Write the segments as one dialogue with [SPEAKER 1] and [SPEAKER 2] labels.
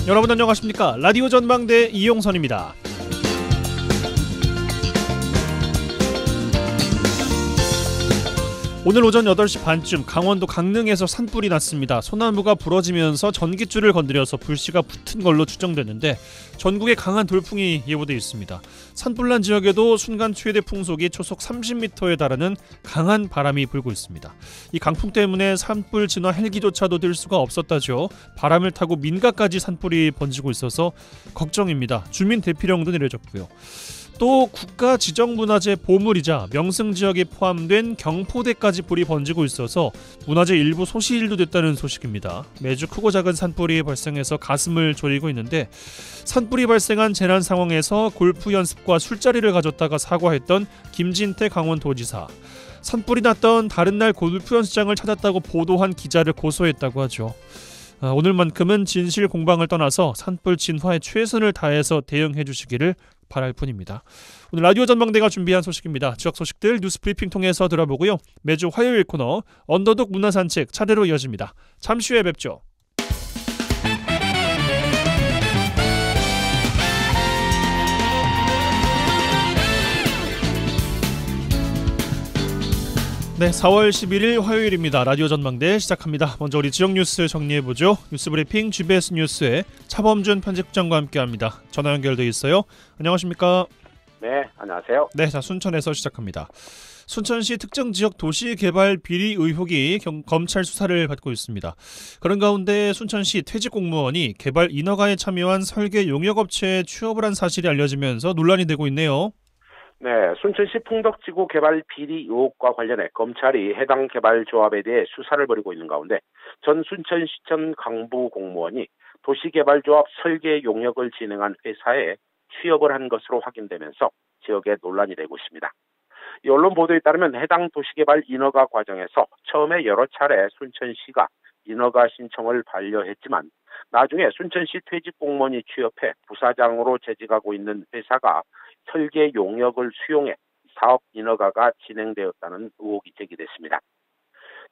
[SPEAKER 1] 여러분 안녕하십니까? 라디오 전망대 이용선입니다. 오늘 오전 8시 반쯤 강원도 강릉에서 산불이 났습니다. 소나무가 부러지면서 전깃줄을 건드려서 불씨가 붙은 걸로 추정되는데 전국에 강한 돌풍이 예보되어 있습니다. 산불난 지역에도 순간 최대 풍속이 초속 30m에 달하는 강한 바람이 불고 있습니다. 이 강풍 때문에 산불 진화 헬기조차도 들 수가 없었다죠. 바람을 타고 민가까지 산불이 번지고 있어서 걱정입니다. 주민 대피령도 내려졌고요. 또 국가 지정문화재 보물이자 명승지역에 포함된 경포대까지 불이 번지고 있어서 문화재 일부 소실도 됐다는 소식입니다. 매주 크고 작은 산불이 발생해서 가슴을 졸이고 있는데 산불이 발생한 재난 상황에서 골프 연습과 술자리를 가졌다가 사과했던 김진태 강원도지사, 산불이 났던 다른 날 골프 연습장을 찾았다고 보도한 기자를 고소했다고 하죠. 오늘만큼은 진실 공방을 떠나서 산불 진화에 최선을 다해서 대응해 주시기를 바랄 뿐입니다. 오늘 라디오 전망대가 준비한 소식입니다. 지역 소식들 뉴스 브리핑 통해서 들어보고요. 매주 화요일 코너 언더독 문화산책 차례로 이어집니다. 잠시 후에 뵙죠. 네, 4월 11일 화요일입니다. 라디오 전망대 시작합니다. 먼저 우리 지역 뉴스 정리해보죠. 뉴스 브리핑 GBS 뉴스의 차범준 편집장과 함께합니다. 전화 연결돼 있어요. 안녕하십니까?
[SPEAKER 2] 네, 안녕하세요.
[SPEAKER 1] 네, 자 순천에서 시작합니다. 순천시 특정 지역 도시 개발 비리 의혹이 검찰 수사를 받고 있습니다. 그런 가운데 순천시 퇴직 공무원이 개발 인허가에 참여한 설계 용역업체에 취업을 한 사실이 알려지면서 논란이 되고 있네요.
[SPEAKER 2] 네, 순천시 풍덕지구 개발 비리 의혹과 관련해 검찰이 해당 개발조합에 대해 수사를 벌이고 있는 가운데 전 순천시청 강부 공무원이 도시개발조합 설계 용역을 진행한 회사에 취업을 한 것으로 확인되면서 지역에 논란이 되고 있습니다. 이 언론 보도에 따르면 해당 도시개발 인허가 과정에서 처음에 여러 차례 순천시가 인허가 신청을 반려했지만 나중에 순천시 퇴직 공무원이 취업해 부사장으로 재직하고 있는 회사가 설계 용역을 수용해 사업 인허가가 진행되었다는 의혹이 제기됐습니다.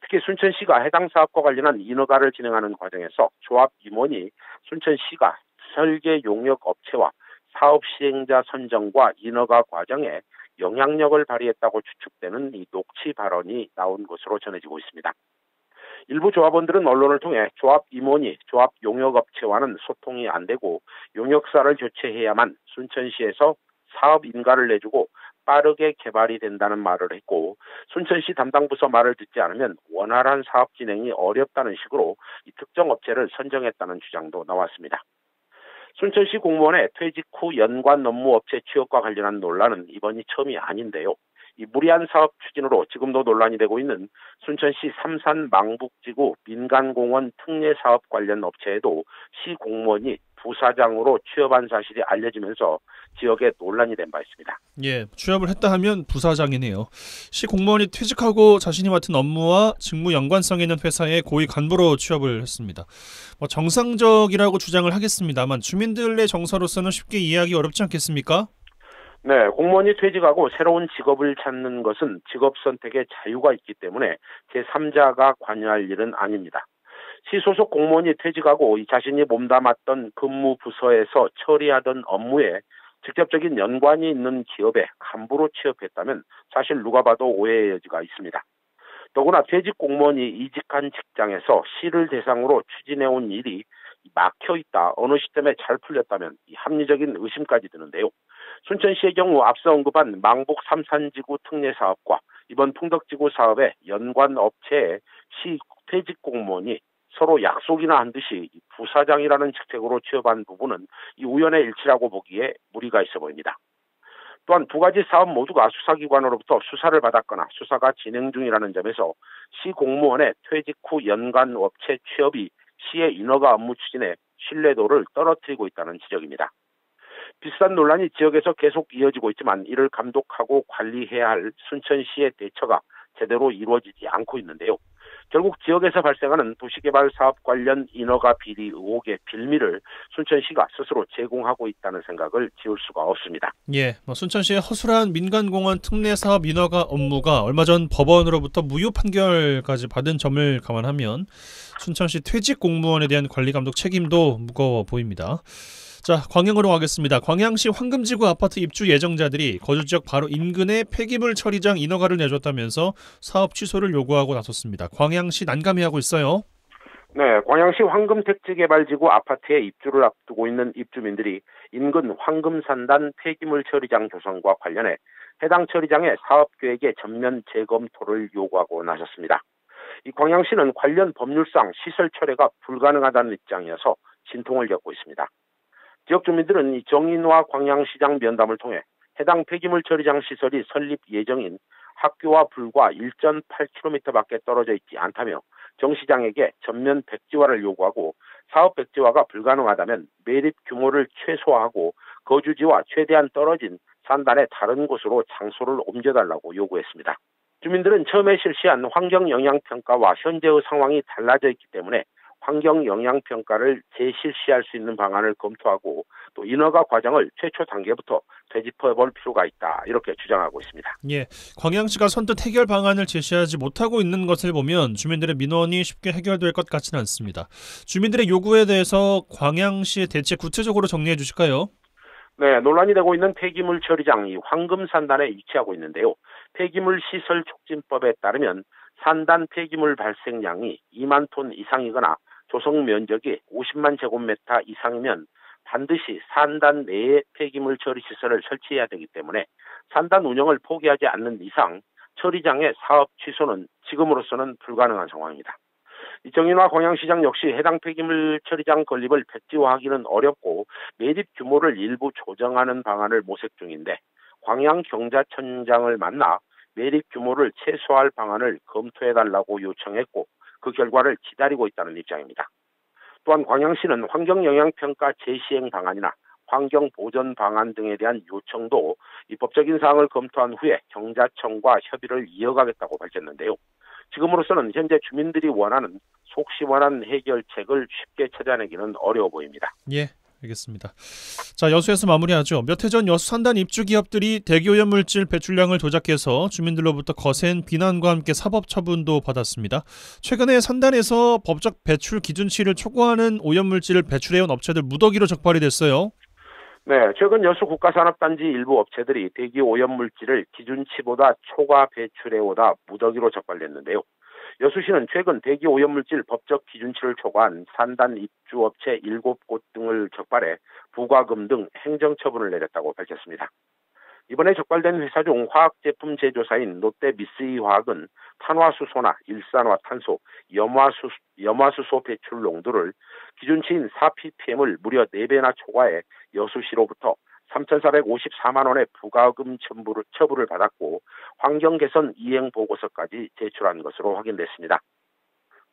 [SPEAKER 2] 특히 순천시가 해당 사업과 관련한 인허가를 진행하는 과정에서 조합 임원이 순천시가 설계 용역 업체와 사업 시행자 선정과 인허가 과정에 영향력을 발휘했다고 추측되는 이 녹취 발언이 나온 것으로 전해지고 있습니다. 일부 조합원들은 언론을 통해 조합 임원이 조합 용역업체와는 소통이 안 되고 용역사를 교체해야만 순천시에서 사업 인가를 내주고 빠르게 개발이 된다는 말을 했고 순천시 담당 부서 말을 듣지 않으면 원활한 사업 진행이 어렵다는 식으로 이 특정 업체를 선정했다는 주장도 나왔습니다. 순천시 공무원의 퇴직 후 연관 업무 업체 취업과 관련한 논란은 이번이 처음이 아닌데요. 이 무리한 사업 추진으로 지금도 논란이 되고 있는 순천시 삼산 망북지구 민간공원 특례사업 관련 업체에도 시 공무원이 부사장으로 취업한 사실이 알려지면서 지역에 논란이 된 바 있습니다.
[SPEAKER 1] 예, 취업을 했다 하면 부사장이네요. 시 공무원이 퇴직하고 자신이 맡은 업무와 직무 연관성 있는 회사에 고위 간부로 취업을 했습니다. 정상적이라고 주장을 하겠습니다만 주민들의 정서로서는 쉽게 이해하기 어렵지 않겠습니까?
[SPEAKER 2] 네, 공무원이 퇴직하고 새로운 직업을 찾는 것은 직업 선택의 자유가 있기 때문에 제3자가 관여할 일은 아닙니다. 시 소속 공무원이 퇴직하고 자신이 몸담았던 근무 부서에서 처리하던 업무에 직접적인 연관이 있는 기업에 간부로 취업했다면 사실 누가 봐도 오해의 여지가 있습니다. 더구나 퇴직 공무원이 이직한 직장에서 시를 대상으로 추진해온 일이 막혀있다, 어느 시점에 잘 풀렸다면 합리적인 의심까지 드는데요. 순천시의 경우 앞서 언급한 망북 삼산지구 특례사업과 이번 풍덕지구 사업의 연관 업체에 시 퇴직 공무원이 서로 약속이나 한 듯이 부사장이라는 직책으로 취업한 부분은 이 우연의 일치라고 보기에 무리가 있어 보입니다. 또한 두 가지 사업 모두가 수사기관으로부터 수사를 받았거나 수사가 진행 중이라는 점에서 시 공무원의 퇴직 후 연관 업체 취업이 시의 인허가 업무 추진에 신뢰도를 떨어뜨리고 있다는 지적입니다. 비슷한 논란이 지역에서 계속 이어지고 있지만 이를 감독하고 관리해야 할 순천시의 대처가 제대로 이루어지지 않고 있는데요. 결국 지역에서 발생하는 도시개발 사업 관련 인허가 비리 의혹의 빌미를 순천시가 스스로 제공하고 있다는 생각을 지울 수가 없습니다.
[SPEAKER 1] 예, 순천시의 허술한 민간공원 특례 사업 인허가 업무가 얼마 전 법원으로부터 무효 판결까지 받은 점을 감안하면 순천시 퇴직 공무원에 대한 관리 감독 책임도 무거워 보입니다. 자, 광양으로 가겠습니다. 광양시 황금지구 아파트 입주 예정자들이 거주 지역 바로 인근에 폐기물 처리장 인허가를 내줬다면서 사업 취소를 요구하고 나섰습니다. 광양시 난감해하고 있어요.
[SPEAKER 2] 네, 광양시 황금택지개발지구 아파트에 입주를 앞두고 있는 입주민들이 인근 황금산단 폐기물 처리장 조성과 관련해 해당 처리장의 사업계획의 전면 재검토를 요구하고 나섰습니다. 이 광양시는 관련 법률상 시설 철회가 불가능하다는 입장이어서 진통을 겪고 있습니다. 지역 주민들은 이 정인화 광양시장 면담을 통해 해당 폐기물 처리장 시설이 설립 예정인 학교와 불과 1.8km밖에 떨어져 있지 않다며 정 시장에게 전면 백지화를 요구하고 사업 백지화가 불가능하다면 매립 규모를 최소화하고 거주지와 최대한 떨어진 산단의 다른 곳으로 장소를 옮겨달라고 요구했습니다. 주민들은 처음에 실시한 환경영향평가와 현재의 상황이 달라져 있기 때문에 환경영향평가를 재실시할 수 있는 방안을 검토하고 또 인허가 과정을 최초 단계부터 되짚어볼 필요가 있다, 이렇게 주장하고 있습니다.
[SPEAKER 1] 예, 광양시가 선뜻 해결 방안을 제시하지 못하고 있는 것을 보면 주민들의 민원이 쉽게 해결될 것 같지는 않습니다. 주민들의 요구에 대해서 광양시의 대책 구체적으로 정리해 주실까요?
[SPEAKER 2] 네, 논란이 되고 있는 폐기물 처리장이 황금산단에 위치하고 있는데요. 폐기물 시설 촉진법에 따르면 산단 폐기물 발생량이 2만 톤 이상이거나 조성 면적이 50만 제곱미터 이상이면 반드시 산단 내에 폐기물 처리 시설을 설치해야 되기 때문에 산단 운영을 포기하지 않는 이상 처리장의 사업 취소는 지금으로서는 불가능한 상황입니다. 정인화 광양시장 역시 해당 폐기물 처리장 건립을 백지화하기는 어렵고 매립 규모를 일부 조정하는 방안을 모색 중인데 광양경자청장을 만나 매립 규모를 최소화할 방안을 검토해달라고 요청했고 그 결과를 기다리고 있다는 입장입니다. 또한 광양시는 환경영향평가 재시행 방안이나 환경보전 방안 등에 대한 요청도 이 법적인 사항을 검토한 후에 경자청과 협의를 이어가겠다고 밝혔는데요. 지금으로서는 현재 주민들이 원하는 속 시원한 해결책을 쉽게 찾아내기는 어려워 보입니다.
[SPEAKER 1] 예, 알겠습니다. 자, 여수에서 마무리하죠. 몇 해 전 여수 산단 입주 기업들이 대기오염물질 배출량을 조작해서 주민들로부터 거센 비난과 함께 사법 처분도 받았습니다. 최근에 산단에서 법적 배출 기준치를 초과하는 오염물질을 배출해온 업체들 무더기로 적발이 됐어요.
[SPEAKER 2] 네, 최근 여수 국가산업단지 일부 업체들이 대기 오염물질을 기준치보다 초과 배출해오다 무더기로 적발됐는데요. 여수시는 최근 대기 오염물질 법적 기준치를 초과한 산단 입주업체 7곳 등을 적발해 부과금 등 행정처분을 내렸다고 밝혔습니다. 이번에 적발된 회사 중 화학제품 제조사인 롯데미쓰이화학은 탄화수소나 일산화탄소, 염화수소 배출 농도를 기준치인 4ppm을 무려 4배나 초과해 여수시로부터 3,454만 원의 부과금 처분을 받았고 환경개선 이행보고서까지 제출한 것으로 확인됐습니다.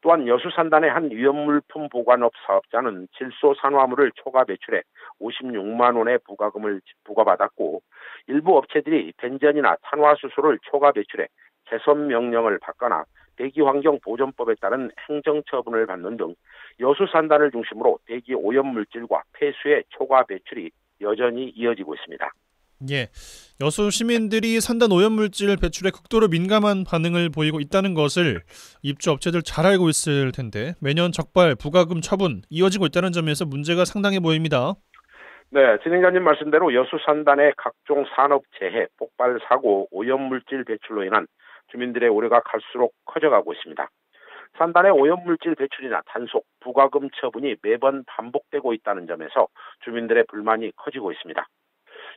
[SPEAKER 2] 또한 여수 산단의 한 위험물품 보관업 사업자는 질소 산화물을 초과 배출해 56만 원의 부과금을 부과받았고 일부 업체들이 벤젠이나 탄화수소를 초과 배출해 개선 명령을 받거나 대기환경보전법에 따른 행정처분을 받는 등 여수 산단을 중심으로 대기 오염물질과 폐수의 초과 배출이 여전히 이어지고 있습니다.
[SPEAKER 1] 예, 여수 시민들이 산단 오염물질 배출에 극도로 민감한 반응을 보이고 있다는 것을 입주 업체들 잘 알고 있을 텐데 매년 적발, 부과금 처분 이어지고 있다는 점에서 문제가 상당해 보입니다.
[SPEAKER 2] 네, 진행자님 말씀대로 여수 산단의 각종 산업재해, 폭발 사고, 오염물질 배출로 인한 주민들의 우려가 갈수록 커져가고 있습니다. 산단의 오염물질 배출이나 단속, 부과금 처분이 매번 반복되고 있다는 점에서 주민들의 불만이 커지고 있습니다.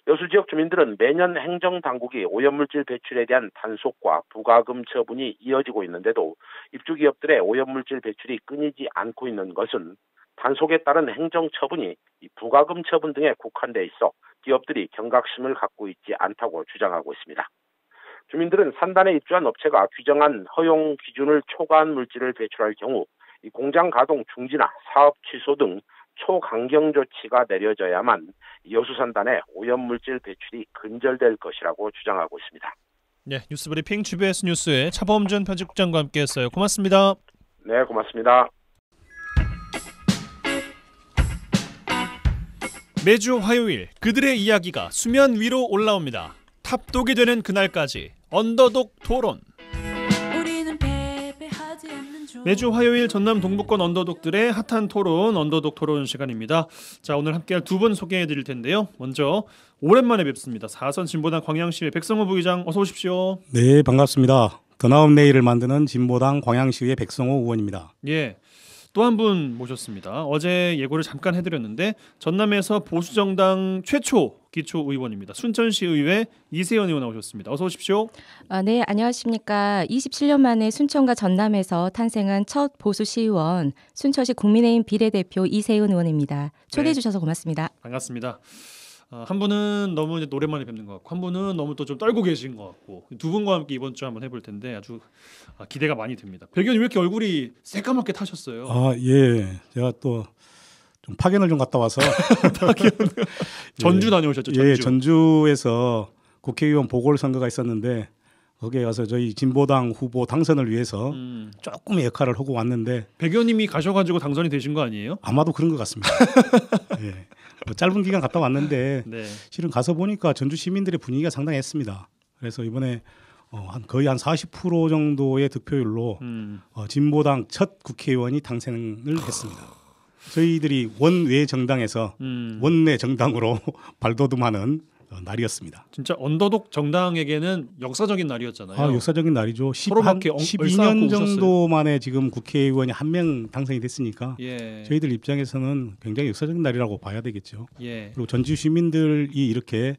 [SPEAKER 2] 여수 지역 주민들은 매년 행정당국이 오염물질 배출에 대한 단속과 부과금 처분이 이어지고 있는데도 입주기업들의 오염물질 배출이 끊이지 않고 있는 것은 단속에 따른 행정처분이 부과금 처분 등에 국한돼 있어 기업들이 경각심을 갖고 있지 않다고 주장하고 있습니다. 주민들은 산단에 입주한 업체가 규정한 허용 기준을 초과한 물질을 배출할 경우 공장 가동 중지나 사업 취소 등 초강경 조치가 내려져야만 여수 산단의 오염물질 배출이 근절될 것이라고 주장하고 있습니다.
[SPEAKER 1] 네, 뉴스브리핑 GBS 뉴스의 차범준 편집국장과 함께했어요. 고맙습니다.
[SPEAKER 2] 네, 고맙습니다.
[SPEAKER 1] 매주 화요일 그들의 이야기가 수면 위로 올라옵니다. 탑독이 되는 그날까지 언더독 토론. 매주 화요일 전남 동부권 언더독들의 핫한 토론, 언더독 토론 시간입니다. 자, 오늘 함께할 두 분 소개해드릴 텐데요. 먼저 오랜만에 뵙습니다. 4선 진보당 광양시의 백성호 부의장, 어서 오십시오.
[SPEAKER 3] 네, 반갑습니다. 더 나은 내일을 만드는 진보당 광양시의 백성호 의원입니다.
[SPEAKER 1] 예, 또 한 분 모셨습니다. 어제 예고를 잠깐 해드렸는데 전남에서 보수정당 최초 기초의원입니다. 순천시 의회 이세연 의원 나오셨습니다. 어서 오십시오.
[SPEAKER 4] 네, 안녕하십니까. 27년 만에 순천과 전남에서 탄생한 첫 보수시의원 순천시 국민의힘 비례대표 이세연 의원입니다. 초대해 주셔서 고맙습니다.
[SPEAKER 1] 반갑습니다. 한 분은 너무 이제 오랜만에 뵙는 것 같고 한 분은 너무 또 좀 떨고 계신 것 같고 두 분과 함께 이번 주 한번 해볼 텐데 아주 기대가 많이 됩니다. 백의원님 왜 이렇게 얼굴이 새까맣게 타셨어요?
[SPEAKER 3] 예, 제가 또 좀 파견을 좀 갔다 와서
[SPEAKER 1] 전주 다녀오셨죠? 전주.
[SPEAKER 3] 예, 전주에서 국회의원 보궐선거가 있었는데 거기에 가서 저희 진보당 후보 당선을 위해서 조금의 역할을 하고 왔는데
[SPEAKER 1] 백의원님이 가셔가지고 당선이 되신 거 아니에요?
[SPEAKER 3] 아마도 그런 것 같습니다. 예, 뭐 짧은 기간 갔다 왔는데
[SPEAKER 1] 네.
[SPEAKER 3] 실은 가서 보니까 전주 시민들의 분위기가 상당했습니다. 그래서 이번에 거의 한 40% 정도의 득표율로 진보당 첫 국회의원이 당선을 했습니다. 저희들이 원외 정당에서 원내 정당으로 발돋움하는 날이었습니다.
[SPEAKER 1] 진짜 언더독 정당에게는 역사적인 날이었잖아요.
[SPEAKER 3] 역사적인 날이죠.
[SPEAKER 1] 서로밖에
[SPEAKER 3] 12년 정도 만에 지금 국회의원이 한 명 당선이 됐으니까
[SPEAKER 1] 예.
[SPEAKER 3] 저희들 입장에서는 굉장히 역사적인 날이라고 봐야 되겠죠.
[SPEAKER 1] 예.
[SPEAKER 3] 그리고 전주 시민들이 이렇게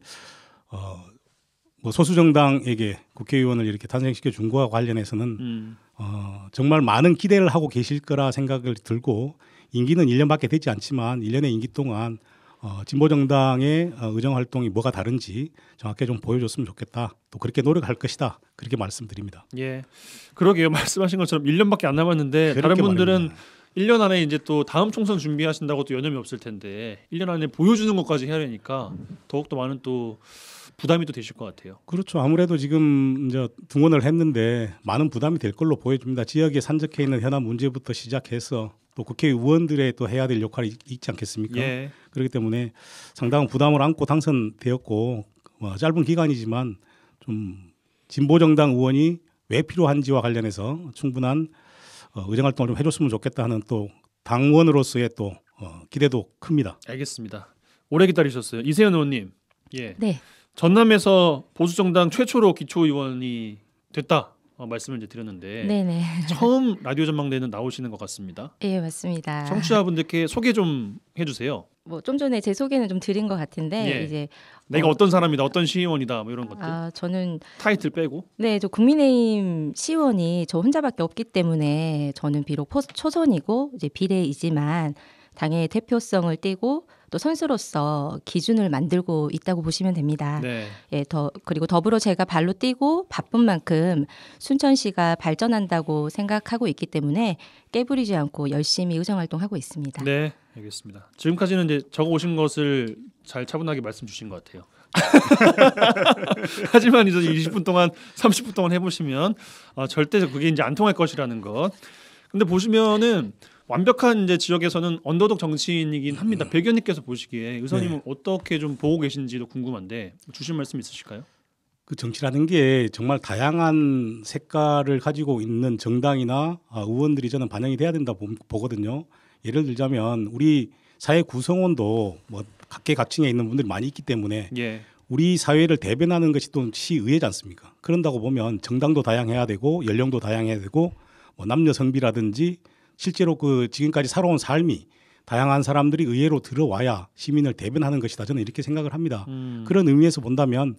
[SPEAKER 3] 뭐 소수 정당에게 국회의원을 이렇게 탄생시켜 준 거와 관련해서는 정말 많은 기대를 하고 계실 거라 생각을 들고 임기는 1년밖에 되지 않지만 1년의 임기 동안 진보정당의 의정활동이 뭐가 다른지 정확하게 좀 보여줬으면 좋겠다. 또 그렇게 노력할 것이다. 그렇게 말씀드립니다.
[SPEAKER 1] 예, 그러게요. 말씀하신 것처럼 1년밖에 안 남았는데 다른 분들은 말입니다. 1년 안에 이제 또 다음 총선 준비하신다고 또 여념이 없을 텐데 1년 안에 보여주는 것까지 해야 되니까 더욱더 많은 또 부담이 또 되실 것 같아요.
[SPEAKER 3] 그렇죠. 아무래도 지금 이제 등원을 했는데 많은 부담이 될 걸로 보여집니다. 지역에 산적해 있는 현안 문제부터 시작해서 또 국회의원들의 또 해야 될 역할이 있지 않겠습니까?
[SPEAKER 1] 예.
[SPEAKER 3] 그렇기 때문에 상당한 부담을 안고 당선되었고 짧은 기간이지만 좀 진보정당 의원이 왜 필요한지와 관련해서 충분한 의정활동을 좀 해줬으면 좋겠다 하는 또 당원으로서의 또 기대도 큽니다.
[SPEAKER 1] 알겠습니다. 오래 기다리셨어요. 이세연 의원님. 예.
[SPEAKER 4] 네.
[SPEAKER 1] 전남에서 보수정당 최초로 기초의원이 됐다. 말씀을 이제 드렸는데
[SPEAKER 4] 네네.
[SPEAKER 1] 처음 라디오 전망대는 나오시는 것 같습니다.
[SPEAKER 4] 예, 맞습니다.
[SPEAKER 1] 청취자분들께 소개 좀 해주세요.
[SPEAKER 4] 뭐 좀 전에 제 소개는 좀 드린 것 같은데
[SPEAKER 1] 예.
[SPEAKER 4] 이제
[SPEAKER 1] 내가 어떤 사람이다, 어떤 시의원이다, 뭐 이런 것들.
[SPEAKER 4] 저는
[SPEAKER 1] 타이틀 빼고.
[SPEAKER 4] 네, 저 국민의힘 시의원이 저 혼자밖에 없기 때문에 저는 비록 초선이고 이제 비례이지만 당의 대표성을 띠고 또 선수로서 기준을 만들고 있다고 보시면 됩니다.
[SPEAKER 1] 네.
[SPEAKER 4] 예, 그리고 더불어 제가 발로 뛰고 바쁜 만큼 순천시가 발전한다고 생각하고 있기 때문에 깨부리지 않고 열심히 의정활동하고 있습니다.
[SPEAKER 1] 네, 알겠습니다. 지금까지는 이제 적어 오신 것을 잘 차분하게 말씀 주신 것 같아요. 하지만 이제 20분 동안, 30분 동안 해보시면 절대 그게 이제 안 통할 것이라는 것. 근데 보시면은 완벽한 이제 지역에서는 언더독 정치인이긴 합니다. 백 의원님께서 보시기에 의원님은 어떻게 좀 보고 계신지도 궁금한데 주실 말씀 있으실까요?
[SPEAKER 3] 그 정치라는 게 정말 다양한 색깔을 가지고 있는 정당이나 의원들이 저는 반영이 돼야 된다 보거든요. 예를 들자면 우리 사회 구성원도 뭐 각계각층에 있는 분들이 많이 있기 때문에
[SPEAKER 1] 예.
[SPEAKER 3] 우리 사회를 대변하는 것이 또 시의회지 않습니까? 그런다고 보면 정당도 다양해야 되고 연령도 다양해야 되고 뭐 남녀 성비라든지 실제로 그 지금까지 살아온 삶이 다양한 사람들이 의회로 들어와야 시민을 대변하는 것이다. 저는 이렇게 생각을 합니다. 그런 의미에서 본다면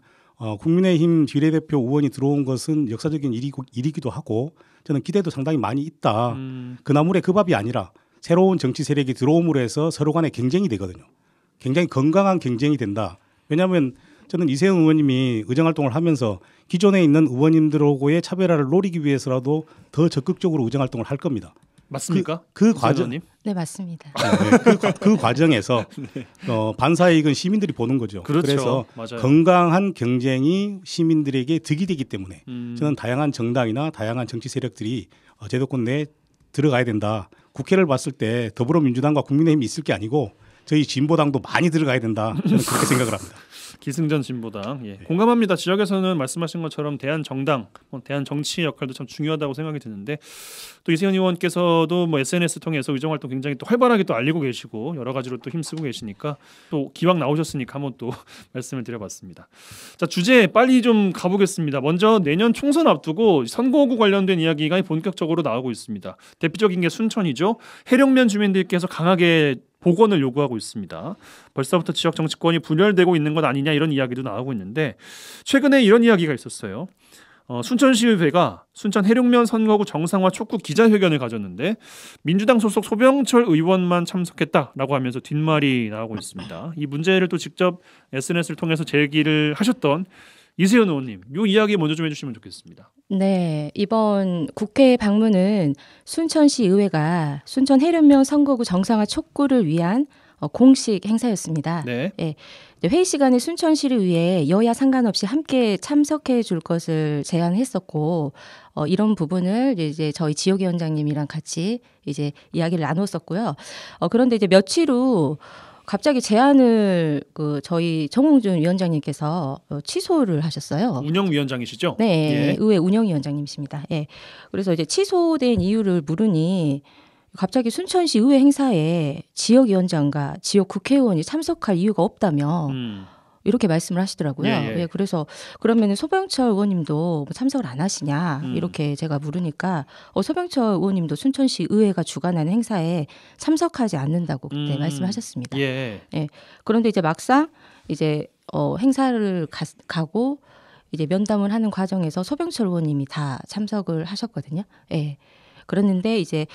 [SPEAKER 3] 국민의힘 비례대표 의원이 들어온 것은 역사적인 일이기도 하고 저는 기대도 상당히 많이 있다. 그 나물의 그 밥이 아니라 새로운 정치 세력이 들어옴으로 해서 서로 간의 경쟁이 되거든요. 굉장히 건강한 경쟁이 된다. 왜냐하면 저는 이세영 의원님이 의정활동을 하면서 기존에 있는 의원님들하고의 차별화를 노리기 위해서라도 더 적극적으로 의정활동을 할 겁니다.
[SPEAKER 1] 맞습니까?
[SPEAKER 3] 그 과정,
[SPEAKER 1] 님?
[SPEAKER 4] 네, 맞습니다.
[SPEAKER 3] 그 과정에서
[SPEAKER 1] 네.
[SPEAKER 3] 반사이익은 시민들이 보는 거죠.
[SPEAKER 1] 그렇죠.
[SPEAKER 3] 그래서
[SPEAKER 1] 맞아요.
[SPEAKER 3] 건강한 경쟁이 시민들에게 득이 되기 때문에 저는
[SPEAKER 1] 음.
[SPEAKER 3] 다양한 정당이나 다양한 정치 세력들이 제도권 내에 들어가야 된다. 국회를 봤을 때 더불어민주당과 국민의힘이 있을 게 아니고 저희 진보당도 많이 들어가야 된다. 저는 그렇게 생각을 합니다.
[SPEAKER 1] 기승전 진보당. 예. 공감합니다. 지역에서는 말씀하신 것처럼 대한 정당, 대한 정치 역할도 참 중요하다고 생각이 드는데 또 이세현 의원께서도 뭐 SNS 통해서 의정 활동 굉장히 또 활발하게 또 알리고 계시고 여러 가지로 또 힘쓰고 계시니까 또 기왕 나오셨으니까 한번 또 말씀을 드려봤습니다. 자, 주제 빨리 좀 가보겠습니다. 먼저 내년 총선 앞두고 선거구 관련된 이야기가 본격적으로 나오고 있습니다. 대표적인 게 순천이죠. 해령면 주민들께서 강하게 복원을 요구하고 있습니다. 벌써부터 지역 정치권이 분열되고 있는 것 아니냐 이런 이야기도 나오고 있는데 최근에 이런 이야기가 있었어요. 순천시의회가 순천 해령면 선거구 정상화 촉구 기자회견을 가졌는데 민주당 소속 소병철 의원만 참석했다라고 하면서 뒷말이 나오고 있습니다. 이 문제를 또 직접 SNS를 통해서 제기를 하셨던 이세현 의원님, 이 이야기 먼저 좀 해주시면 좋겠습니다.
[SPEAKER 4] 네, 이번 국회 방문은 순천시 의회가 순천 해령면 선거구 정상화 촉구를 위한 공식 행사였습니다.
[SPEAKER 1] 네.
[SPEAKER 4] 회의 시간에 순천시를 위해 여야 상관없이 함께 참석해 줄 것을 제안했었고 이런 부분을 이제 저희 지역위원장님이랑 같이 이제 이야기를 나눴었고요. 그런데 이제 며칠 후 갑자기 제안을 저희 정홍준 위원장님께서 취소를 하셨어요.
[SPEAKER 1] 운영위원장이시죠?
[SPEAKER 4] 네,
[SPEAKER 1] 예.
[SPEAKER 4] 의회 운영위원장님이십니다. 예. 그래서 이제 취소된 이유를 물으니 갑자기 순천시 의회 행사에 지역위원장과 지역 국회의원이 참석할 이유가 없다며 이렇게 말씀을 하시더라고요.
[SPEAKER 1] 예.
[SPEAKER 4] 예, 그래서 그러면 소병철 의원님도 뭐 참석을 안 하시냐 이렇게 제가 물으니까 소병철 의원님도 순천시 의회가 주관하는 행사에 참석하지 않는다고 그때 말씀하셨습니다.
[SPEAKER 1] 예.
[SPEAKER 4] 예. 그런데 이제 막상 이제 행사를 가고 이제 면담을 하는 과정에서 소병철 의원님이 다 참석을 하셨거든요. 예. 그랬는데 이제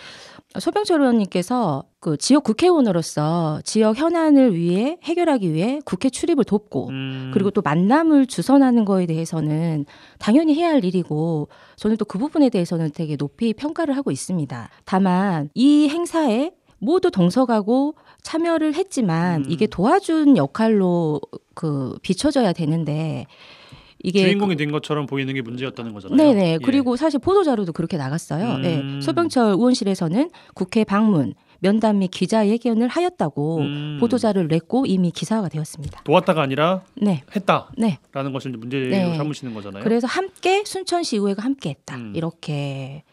[SPEAKER 4] 소병철 의원님께서 그 지역 국회의원으로서 지역 현안을 위해 해결하기 위해 국회 출입을 돕고 그리고 또 만남을 주선하는 거에 대해서는 당연히 해야 할 일이고 저는 또 그 부분에 대해서는 되게 높이 평가를 하고 있습니다. 다만 이 행사에 모두 동석하고 참여를 했지만 이게 도와준 역할로 비춰져야 되는데 이게
[SPEAKER 1] 주인공이 된 것처럼 보이는 게 문제였다는 거잖아요.
[SPEAKER 4] 네네.
[SPEAKER 1] 예.
[SPEAKER 4] 그리고 사실 보도자료도 그렇게 나갔어요. 네. 소병철 의원실에서는 국회 방문, 면담 및 기자회견을 하였다고 보도자료를 냈고 이미 기사가 되었습니다.
[SPEAKER 1] 도왔다가 아니라
[SPEAKER 4] 네.
[SPEAKER 1] 했다라는
[SPEAKER 4] 네.
[SPEAKER 1] 것을 문제로
[SPEAKER 4] 네.
[SPEAKER 1] 삼으시는 거잖아요.
[SPEAKER 4] 그래서 함께 순천시 의회가 함께했다. 이렇게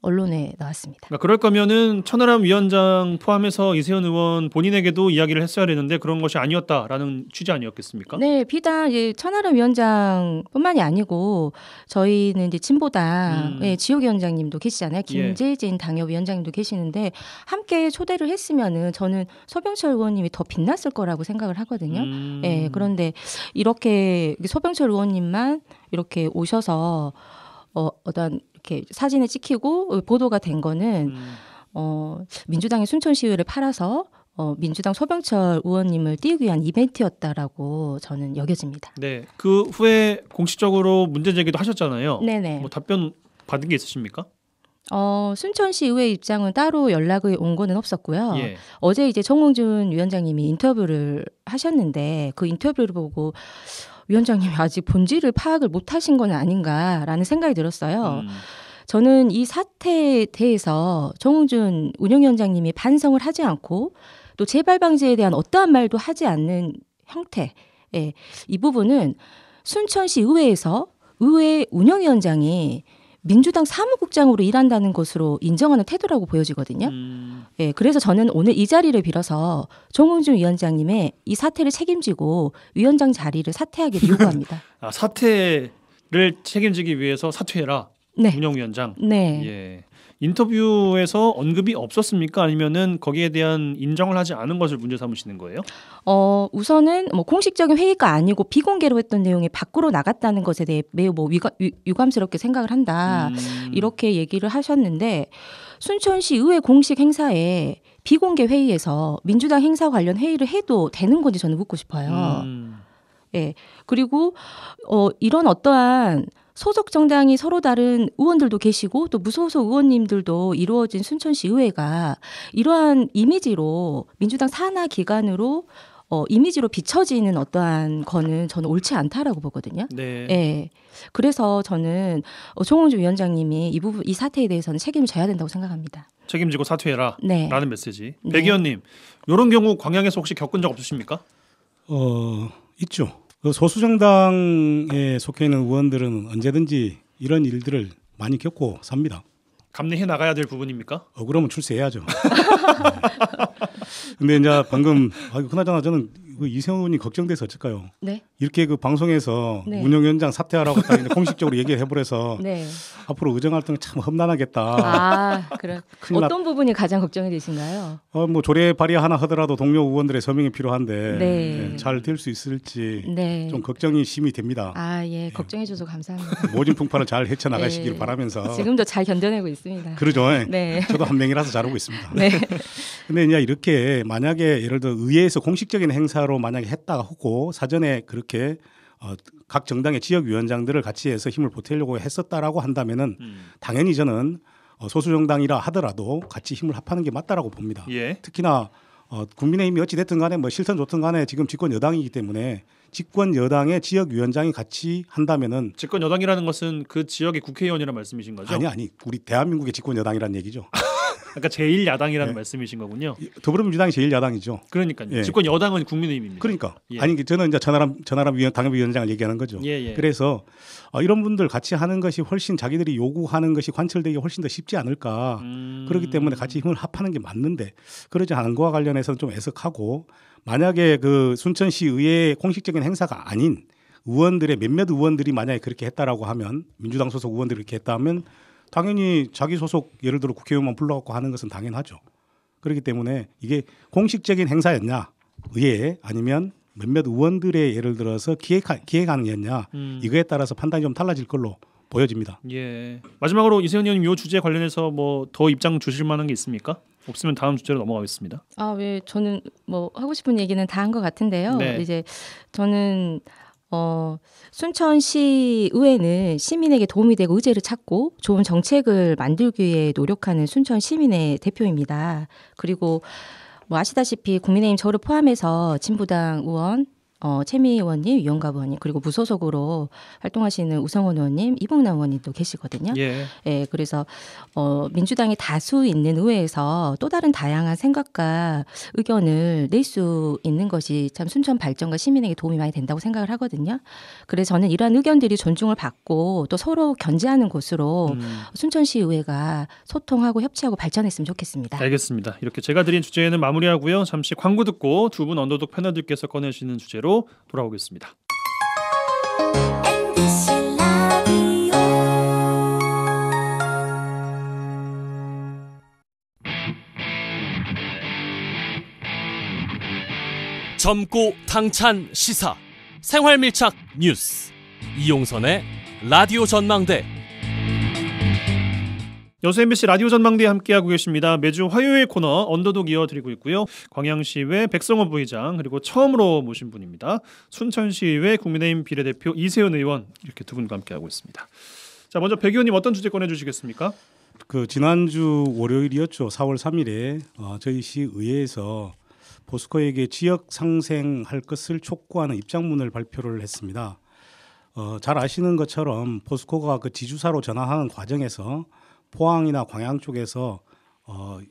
[SPEAKER 4] 언론에 나왔습니다.
[SPEAKER 1] 그러니까 그럴 거면은 천하람 위원장 포함해서 이세현 의원 본인에게도 이야기를 했어야 되는데 그런 것이 아니었다라는 취지 아니었겠습니까?
[SPEAKER 4] 네, 비단 이제 천하람 위원장뿐만이 아니고 저희는 이제 진보당 지역위원장님도 계시잖아요. 김재진 당협위원장님도 계시는데 함께 초대를 했으면은 저는 소병철 의원님이 더 빛났을 거라고 생각을 하거든요. 네, 그런데 이렇게 소병철 의원님만 이렇게 오셔서 어떤 이렇게 사진을 찍히고 보도가 된 거는 민주당이 순천시의회를 팔아서 민주당 소병철 의원님을 띄우기 위한 이벤트였다라고 저는 여겨집니다.
[SPEAKER 1] 네, 그 후에 공식적으로 문제 제기도 하셨잖아요.
[SPEAKER 4] 네네.
[SPEAKER 1] 뭐 답변 받은 게 있으십니까?
[SPEAKER 4] 순천시 의회 입장은 따로 연락이 온 거는 없었고요.
[SPEAKER 1] 예.
[SPEAKER 4] 어제 이제 정홍준 위원장님이 인터뷰를 하셨는데 그 인터뷰를 보고 위원장님이 아직 본질을 파악을 못하신 건 아닌가라는 생각이 들었어요. 저는 이 사태에 대해서 정홍준 운영위원장님이 반성을 하지 않고 또 재발 방지에 대한 어떠한 말도 하지 않는 형태, 이 부분은 순천시 의회에서 의회 운영위원장이 민주당 사무국장으로 일한다는 것으로 인정하는 태도라고 보여지거든요. 그래서 저는 오늘 이 자리를 빌어서 정홍준 위원장님의 이 사태를 책임지고 위원장 자리를 사퇴하기를 요구합니다.
[SPEAKER 1] 사퇴를 책임지기 위해서 사퇴해라.
[SPEAKER 4] 네.
[SPEAKER 1] 운영위원장.
[SPEAKER 4] 네.
[SPEAKER 1] 예. 인터뷰에서 언급이 없었습니까? 아니면은 거기에 대한 인정을 하지 않은 것을 문제 삼으시는 거예요?
[SPEAKER 4] 우선은 뭐 공식적인 회의가 아니고 비공개로 했던 내용이 밖으로 나갔다는 것에 대해 매우 유감스럽게 생각을 한다. 이렇게 얘기를 하셨는데 순천시 의회 공식 행사에 비공개 회의에서 민주당 행사 관련 회의를 해도 되는 건지 저는 묻고 싶어요. 예. 그리고 이런 어떠한 소속 정당이 서로 다른 의원들도 계시고 또 무소속 의원님들도 이루어진 순천시 의회가 이러한 이미지로 민주당 산하 기관으로 이미지로 비춰지는 어떠한 거는 저는 옳지 않다라고 보거든요.
[SPEAKER 1] 네.
[SPEAKER 4] 예. 그래서 저는 송영주 위원장님이 이 사태에 대해서는 책임을 져야 된다고 생각합니다.
[SPEAKER 1] 책임지고 사퇴해라.
[SPEAKER 4] 네.
[SPEAKER 1] 라는 메시지.
[SPEAKER 4] 네.
[SPEAKER 1] 백 의원님, 이런 경우 광양에서 혹시 겪은 적 없으십니까?
[SPEAKER 3] 있죠. 그 소수 정당에 속해 있는 의원들은 언제든지 이런 일들을 많이 겪고 삽니다.
[SPEAKER 1] 감내해 나가야 될 부분입니까?
[SPEAKER 3] 그러면 출세해야죠. 근데 이제 방금 그나저나 저는 그 이세훈 의원이 걱정돼서 어쩔까요?
[SPEAKER 4] 네.
[SPEAKER 3] 이렇게 그 방송에서
[SPEAKER 4] 네.
[SPEAKER 3] 운영위원장 사퇴하라고 딱 이제 공식적으로 얘기를 해버려서
[SPEAKER 4] 네.
[SPEAKER 3] 앞으로 의정 활동이 참 험난하겠다.
[SPEAKER 4] 그래.
[SPEAKER 3] 큰일 났-
[SPEAKER 4] 어떤 부분이 가장 걱정이 되신가요?
[SPEAKER 3] 뭐 조례 발의 하나 하더라도 동료 의원들의 서명이 필요한데
[SPEAKER 4] 네.
[SPEAKER 3] 잘 될 수 있을지
[SPEAKER 4] 네.
[SPEAKER 3] 좀 걱정이 심히 됩니다.
[SPEAKER 4] 예. 걱정해 줘서 감사합니다.
[SPEAKER 3] 모진 풍파를 잘 헤쳐나가시길
[SPEAKER 4] 네.
[SPEAKER 3] 바라면서.
[SPEAKER 4] 지금도 잘 견뎌내고 있습니다.
[SPEAKER 3] 그러죠.
[SPEAKER 4] 네.
[SPEAKER 3] 저도 한 명이라서 잘하고 있습니다.
[SPEAKER 4] 네.
[SPEAKER 3] 근데 이제 이렇게 만약에 예를 들어 의회에서 공식적인 행사로 만약에 했다가 하고 사전에 그렇게 각 정당의 지역위원장들을 같이 해서 힘을 보태려고 했었다라고 한다면은 당연히 저는 소수 정당이라 하더라도 같이 힘을 합하는 게 맞다라고 봅니다.
[SPEAKER 1] 예.
[SPEAKER 3] 특히나 국민의힘이 어찌 됐든 간에 뭐 싫든 좋든 간에 지금 집권 여당이기 때문에 집권 여당의 지역위원장이 같이 한다면은
[SPEAKER 1] 집권 여당이라는 것은 그 지역의 국회의원이라는 말씀이신 거죠?
[SPEAKER 3] 아니 우리 대한민국의 집권 여당이라는 얘기죠.
[SPEAKER 1] 그러니까 제1야당이라는
[SPEAKER 3] 네.
[SPEAKER 1] 말씀이신 거군요.
[SPEAKER 3] 더불어민주당이 제일 야당이죠.
[SPEAKER 1] 그러니까요.
[SPEAKER 3] 예.
[SPEAKER 1] 집권 여당은 국민의힘입니다.
[SPEAKER 3] 그러니까
[SPEAKER 1] 예.
[SPEAKER 3] 아니 저는 이제 전하람 당협위원장을 얘기하는 거죠.
[SPEAKER 1] 예.
[SPEAKER 3] 그래서 이런 분들 같이 하는 것이 훨씬 자기들이 요구하는 것이 관철되기 훨씬 더 쉽지 않을까. 그렇기 때문에 같이 힘을 합하는 게 맞는데 그러지 않은 거와 관련해서는 좀 애석하고 만약에 그 순천시 의회 공식적인 행사가 아닌 의원들의 몇몇 의원들이 만약에 그렇게 했다라고 하면 민주당 소속 의원들이 그렇게 했다 하면 당연히 자기 소속 예를 들어 국회의원만 불러갖고 하는 것은 당연하죠. 그렇기 때문에 이게 공식적인 행사였냐 의회에 아니면 몇몇 의원들의 예를 들어서 기획안이었냐 이거에 따라서 판단이 좀 달라질 걸로 보여집니다.
[SPEAKER 1] 예. 마지막으로 이세훈 의원님 이 주제 관련해서 뭐 더 입장 주실 만한 게 있습니까? 없으면 다음 주제로 넘어가겠습니다.
[SPEAKER 4] 왜 저는 뭐 하고 싶은 얘기는 다 한 것 같은데요.
[SPEAKER 1] 네.
[SPEAKER 4] 이제 저는 순천시 의회는 시민에게 도움이 되고 의제를 찾고 좋은 정책을 만들기 위해 노력하는 순천 시민의 대표입니다. 그리고 뭐 아시다시피 국민의힘 저를 포함해서 진보당 의원 최미 의원님, 유영갑 의원님 그리고 무소속으로 활동하시는 우성원 의원님, 이봉남 의원님도 계시거든요.
[SPEAKER 1] 예.
[SPEAKER 4] 예, 그래서 민주당이 다수 있는 의회에서 또 다른 다양한 생각과 의견을 낼 수 있는 것이 참 순천 발전과 시민에게 도움이 많이 된다고 생각을 하거든요. 그래서 저는 이러한 의견들이 존중을 받고 또 서로 견제하는 곳으로 순천시 의회가 소통하고 협치하고 발전했으면 좋겠습니다.
[SPEAKER 1] 알겠습니다. 이렇게 제가 드린 주제는 마무리하고요. 잠시 광고 듣고 두 분 언더독 패널들께서 꺼내주시는 주제로 돌아오겠습니다.
[SPEAKER 5] MBC 라디오
[SPEAKER 6] 젊고 당찬 시사 생활밀착 뉴스 이용선의 라디오 전망대.
[SPEAKER 1] 여수 MBC 라디오 전망대에 함께하고 계십니다. 매주 화요일 코너 언더독 이어드리고 있고요. 광양시의회 백성원 부의장 그리고 처음으로 모신 분입니다. 순천시의회 국민의힘 비례대표 이세훈 의원 이렇게 두 분과 함께하고 있습니다. 자, 먼저 백 의원님 어떤 주제 꺼내주시겠습니까?
[SPEAKER 3] 그 지난주 월요일이었죠. 4월 3일에 저희 시의회에서 포스코에게 지역 상생할 것을 촉구하는 입장문을 발표를 했습니다. 잘 아시는 것처럼 포스코가 그 지주사로 전환하는 과정에서 포항이나 광양 쪽에서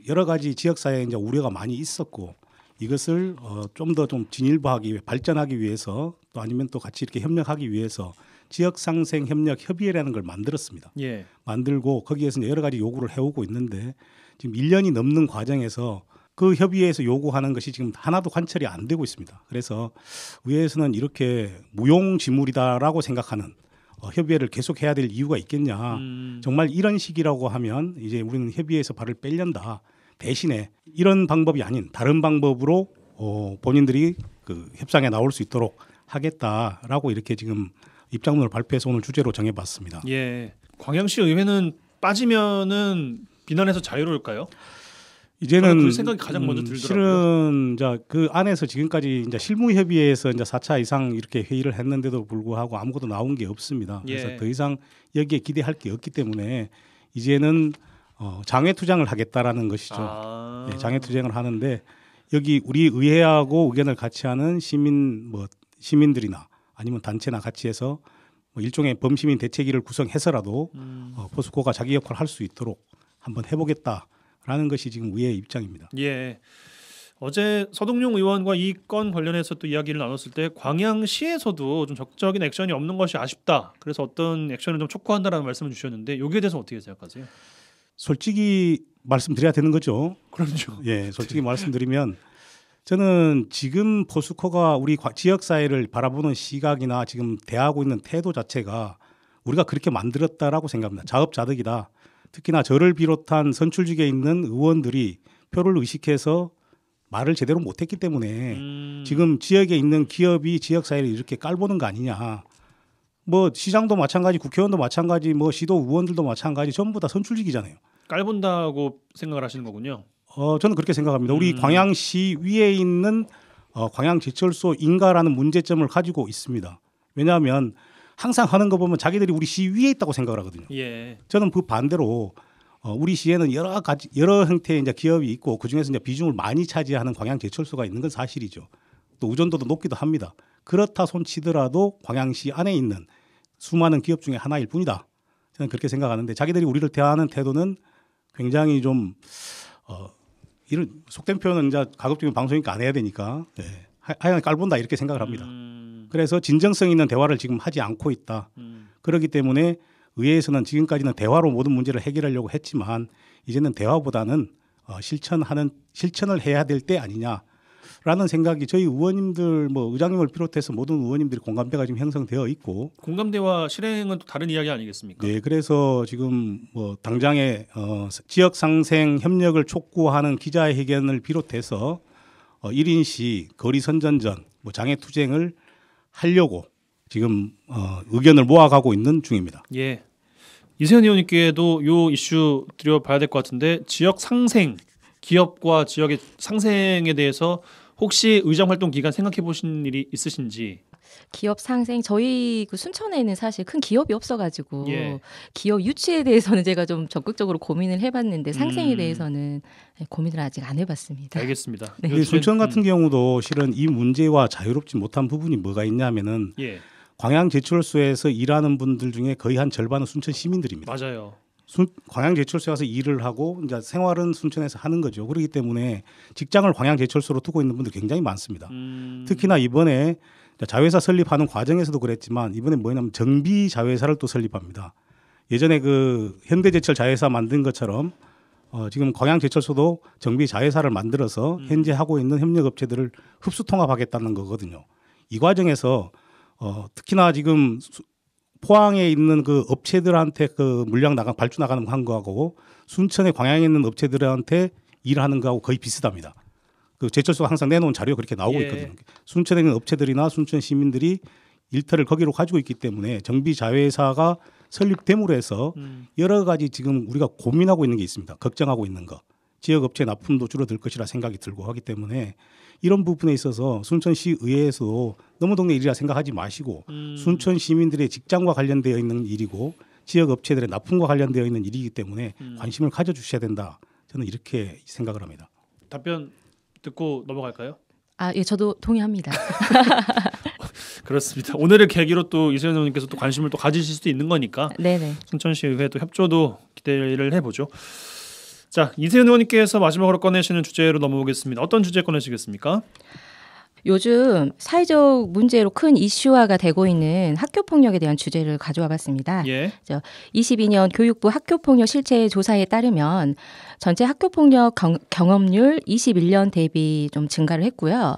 [SPEAKER 3] 여러 가지 지역사회에 이제 우려가 많이 있었고 이것을 좀 더 좀 진일보하기 위해 발전하기 위해서 또 아니면 또 같이 이렇게 협력하기 위해서 지역상생 협력 협의회라는 걸 만들었습니다.
[SPEAKER 1] 예.
[SPEAKER 3] 만들고 거기에서 이제 여러 가지 요구를 해오고 있는데 지금 1년이 넘는 과정에서 그 협의회에서 요구하는 것이 지금 하나도 관철이 안 되고 있습니다. 그래서 의회에서는 이렇게 무용지물이다라고 생각하는 협의회를 계속해야 될 이유가 있겠냐. 정말 이런 식이라고 하면 이제 우리는 협의회에서 발을 뺄련다. 대신에 이런 방법이 아닌 다른 방법으로 본인들이 그 협상에 나올 수 있도록 하겠다라고 이렇게 지금 입장문을 발표해서 오늘 주제로 정해봤습니다.
[SPEAKER 1] 예. 광양시 의회는 빠지면은 비난에서 자유로울까요?
[SPEAKER 3] 이제는
[SPEAKER 1] 그 생각이 가장 먼저 들더라고요.
[SPEAKER 3] 실은 이제 그 안에서 지금까지 이제 실무협의회에서 이제 4차 이상 이렇게 회의를 했는데도 불구하고 아무것도 나온 게 없습니다. 그래서
[SPEAKER 1] 예.
[SPEAKER 3] 더 이상 여기에 기대할 게 없기 때문에 이제는 장외 투쟁을 하겠다라는 것이죠.
[SPEAKER 1] 아.
[SPEAKER 3] 예, 장외 투쟁을 하는데 여기 우리 의회하고 의견을 같이 하는 시민들이나 아니면 단체나 같이 해서 뭐 일종의 범시민 대책위를 구성해서라도 포스코가 자기 역할을 할 수 있도록 한번 해보겠다라는 것이 지금 의회의 입장입니다.
[SPEAKER 1] 예. 어제 서동용 의원과 이 건 관련해서 또 이야기를 나눴을 때 광양시에서도 좀 적극적인 액션이 없는 것이 아쉽다. 그래서 어떤 액션을 좀 촉구한다라는 말씀을 주셨는데 여기에 대해서 어떻게 생각하세요?
[SPEAKER 3] 솔직히 말씀드려야 되는 거죠.
[SPEAKER 1] 그렇죠.
[SPEAKER 3] 예, 솔직히 말씀드리면 저는 지금 포스코가 우리 지역 사회를 바라보는 시각이나 지금 대하고 있는 태도 자체가 우리가 그렇게 만들었다라고 생각합니다. 자업자득이다. 특히나 저를 비롯한 선출직에 있는 의원들이 표를 의식해서 말을 제대로 못했기 때문에 지금 지역에 있는 기업이 지역 사회를 이렇게 깔보는 거 아니냐. 뭐 시장도 마찬가지, 국회의원도 마찬가지, 뭐 시도 의원들도 마찬가지, 전부 다 선출직이잖아요.
[SPEAKER 1] 깔본다고 생각을 하시는 거군요.
[SPEAKER 3] 저는 그렇게 생각합니다. 우리 광양시 위에 있는 광양제철소인가라는 문제점을 가지고 있습니다. 왜냐하면 항상 하는 거 보면 자기들이 우리 시 위에 있다고 생각을 하거든요.
[SPEAKER 1] 예.
[SPEAKER 3] 저는 그 반대로 우리 시에는 여러 형태의 이제 기업이 있고 그 중에서 이제 비중을 많이 차지하는 광양제철소가 있는 건 사실이죠. 또 의존도도 높기도 합니다. 그렇다 손치더라도 광양시 안에 있는 수많은 기업 중에 하나일 뿐이다. 저는 그렇게 생각하는데 자기들이 우리를 대하는 태도는 굉장히 좀 이런 속된 표현은 이제 가급적이면 방송이니까 안 해야 되니까 하여간 깔본다 이렇게 생각을 합니다. 그래서 진정성 있는 대화를 지금 하지 않고 있다. 그렇기 때문에 의회에서는 지금까지는 대화로 모든 문제를 해결하려고 했지만 이제는 대화보다는 실천을 해야 될 때 아니냐라는 생각이 저희 의원님들 뭐 의장님을 비롯해서 모든 의원님들이 공감대가 지금 형성되어 있고
[SPEAKER 1] 공감대와 실행은 또 다른 이야기 아니겠습니까?
[SPEAKER 3] 네, 그래서 지금 뭐 당장에 지역 상생 협력을 촉구하는 기자회견을 비롯해서 1인시 거리 선전전, 뭐 장애 투쟁을 하려고 지금 의견을 모아가고 있는 중입니다.
[SPEAKER 1] 예. 이세현 의원님께도 요 이슈 드려봐야 될 것 같은데 지역 상생, 기업과 지역의 상생에 대해서 혹시 의정 활동 기간 생각해 보신 일이 있으신지?
[SPEAKER 4] 기업 상생 저희 그 순천에는 사실 큰 기업이 없어가지고
[SPEAKER 1] 예.
[SPEAKER 4] 기업 유치에 대해서는 제가 좀 적극적으로 고민을 해봤는데 상생에 대해서는 고민을 아직 안 해봤습니다.
[SPEAKER 1] 알겠습니다.
[SPEAKER 4] 네.
[SPEAKER 3] 이 순천 같은 경우도 실은 이 문제와 자유롭지 못한 부분이 뭐가 있냐면은
[SPEAKER 1] 예.
[SPEAKER 3] 광양제철소에서 일하는 분들 중에 거의 한 절반은 순천 시민들입니다.
[SPEAKER 1] 맞아요.
[SPEAKER 3] 광양제철소에 가서 일을 하고 이제 생활은 순천에서 하는 거죠. 그렇기 때문에 직장을 광양제철소로 두고 있는 분들 굉장히 많습니다. 특히나 이번에 자회사 설립하는 과정에서도 그랬지만 이번에 뭐냐면 정비 자회사를 또 설립합니다. 예전에 그 현대제철 자회사 만든 것처럼 지금 광양제철소도 정비 자회사를 만들어서 현재 하고 있는 협력업체들을 흡수 통합하겠다는 거거든요. 이 과정에서 특히나 지금 포항에 있는 그 업체들한테 그 물량 발주 나가는 거하고 순천에 광양에 있는 업체들한테 일하는 거하고 거의 비슷합니다. 그 제철소가 항상 내놓은 자료가 그렇게 나오고
[SPEAKER 1] 예.
[SPEAKER 3] 있거든요. 순천에 있는 업체들이나 순천 시민들이 일터를 거기로 가지고 있기 때문에 정비 자회사가 설립됨으로 해서 여러 가지 지금 우리가 고민하고 있는 게 있습니다. 걱정하고 있는 거. 지역 업체 납품도 줄어들 것이라 생각이 들고 하기 때문에 이런 부분에 있어서 순천시 의회에서도 너무 동네 일이라 생각하지 마시고 순천 시민들의 직장과 관련되어 있는 일이고 지역 업체들의 납품과 관련되어 있는 일이기 때문에 관심을 가져주셔야 된다. 저는 이렇게 생각을 합니다.
[SPEAKER 1] 답변 듣고 넘어갈까요?
[SPEAKER 4] 예, 저도 동의합니다.
[SPEAKER 1] 그렇습니다. 오늘을 계기로 또 이세현 의원님께서 또 관심을 또 가지실 수도 있는 거니까
[SPEAKER 4] 네네.
[SPEAKER 1] 순천시 의회 또 협조도 기대를 해보죠. 자, 이세현 의원님께서 마지막으로 꺼내시는 주제로 넘어오겠습니다. 어떤 주제 꺼내시겠습니까?
[SPEAKER 4] 요즘 사회적 문제로 큰 이슈화가 되고 있는 학교폭력에 대한 주제를 가져와 봤습니다.
[SPEAKER 1] 예.
[SPEAKER 4] 22년 교육부 학교폭력 실체 조사에 따르면 전체 학교폭력 경험률 21년 대비 좀 증가를 했고요.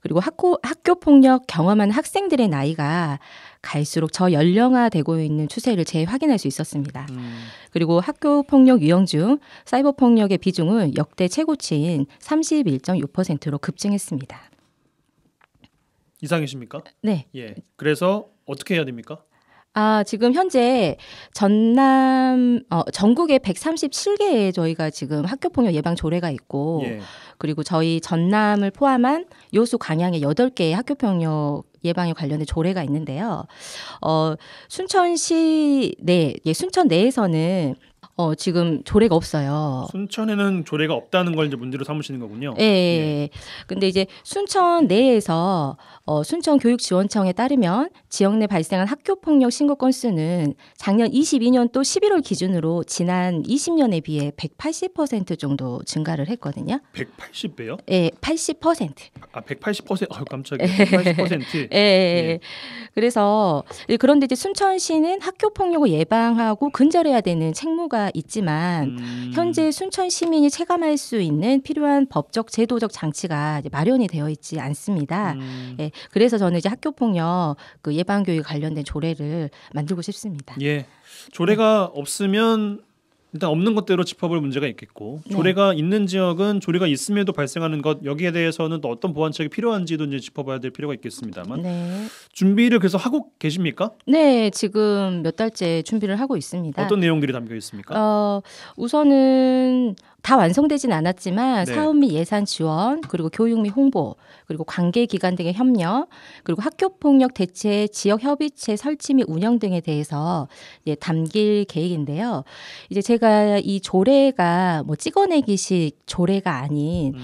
[SPEAKER 4] 그리고 학교폭력 경험한 학생들의 나이가 갈수록 저연령화되고 있는 추세를 재확인할 수 있었습니다. 그리고 학교폭력 유형 중 사이버폭력의 비중은 역대 최고치인 31.6%로 급증했습니다.
[SPEAKER 1] 이상이십니까?
[SPEAKER 4] 네.
[SPEAKER 1] 예. 그래서 어떻게 해야 됩니까?
[SPEAKER 4] 지금 현재 전국에 137개의 저희가 지금 학교폭력 예방 조례가 있고
[SPEAKER 1] 예.
[SPEAKER 4] 그리고 저희 전남을 포함한 여수 광양에 8개의 학교폭력 예방에 관련된 조례가 있는데요. 순천시 순천 내에서는 지금 조례가 없어요.
[SPEAKER 1] 순천에는 조례가 없다는 걸 이제 문제로 삼으시는 거군요.
[SPEAKER 4] 예. 근데 이제 순천 내에서 순천교육지원청에 따르면 지역 내 발생한 학교폭력 신고 건수는 작년 22년도 11월 기준으로 지난 20년에 비해 180% 정도 증가를 했거든요.
[SPEAKER 1] 180배요?
[SPEAKER 4] 예, 80%.
[SPEAKER 1] 180%. 깜짝이야. 180%.
[SPEAKER 4] 예. 그래서 그런데 이제 순천시는 학교폭력을 예방하고 근절해야 되는 책무가 있지만 현재 순천 시민이 체감할 수 있는 필요한 법적 제도적 장치가 이제 마련이 되어 있지 않습니다. 예, 그래서 저는 이제 학교폭력 그 예방 교육 관련된 조례를 만들고 싶습니다.
[SPEAKER 1] 예. 조례가 없으면 일단 없는 것대로 짚어볼 문제가 있겠고 조례가 있는 지역은 조례가 있음에도 발생하는 것 여기에 대해서는 또 어떤 보완책이 필요한지도 이제 짚어봐야 될 필요가 있겠습니다만
[SPEAKER 4] 네.
[SPEAKER 1] 준비를 그래서 하고 계십니까?
[SPEAKER 4] 네, 지금 몇 달째 준비를 하고 있습니다.
[SPEAKER 1] 어떤 내용들이 담겨 있습니까?
[SPEAKER 4] 우선은 다 완성되진 않았지만
[SPEAKER 1] 네.
[SPEAKER 4] 사업 및 예산 지원, 그리고 교육 및 홍보, 그리고 관계기관 등의 협력, 그리고 학교폭력 대체 지역협의체 설치 및 운영 등에 대해서 이제 담길 계획인데요. 이제 제가 이 조례가 뭐 찍어내기식 조례가 아닌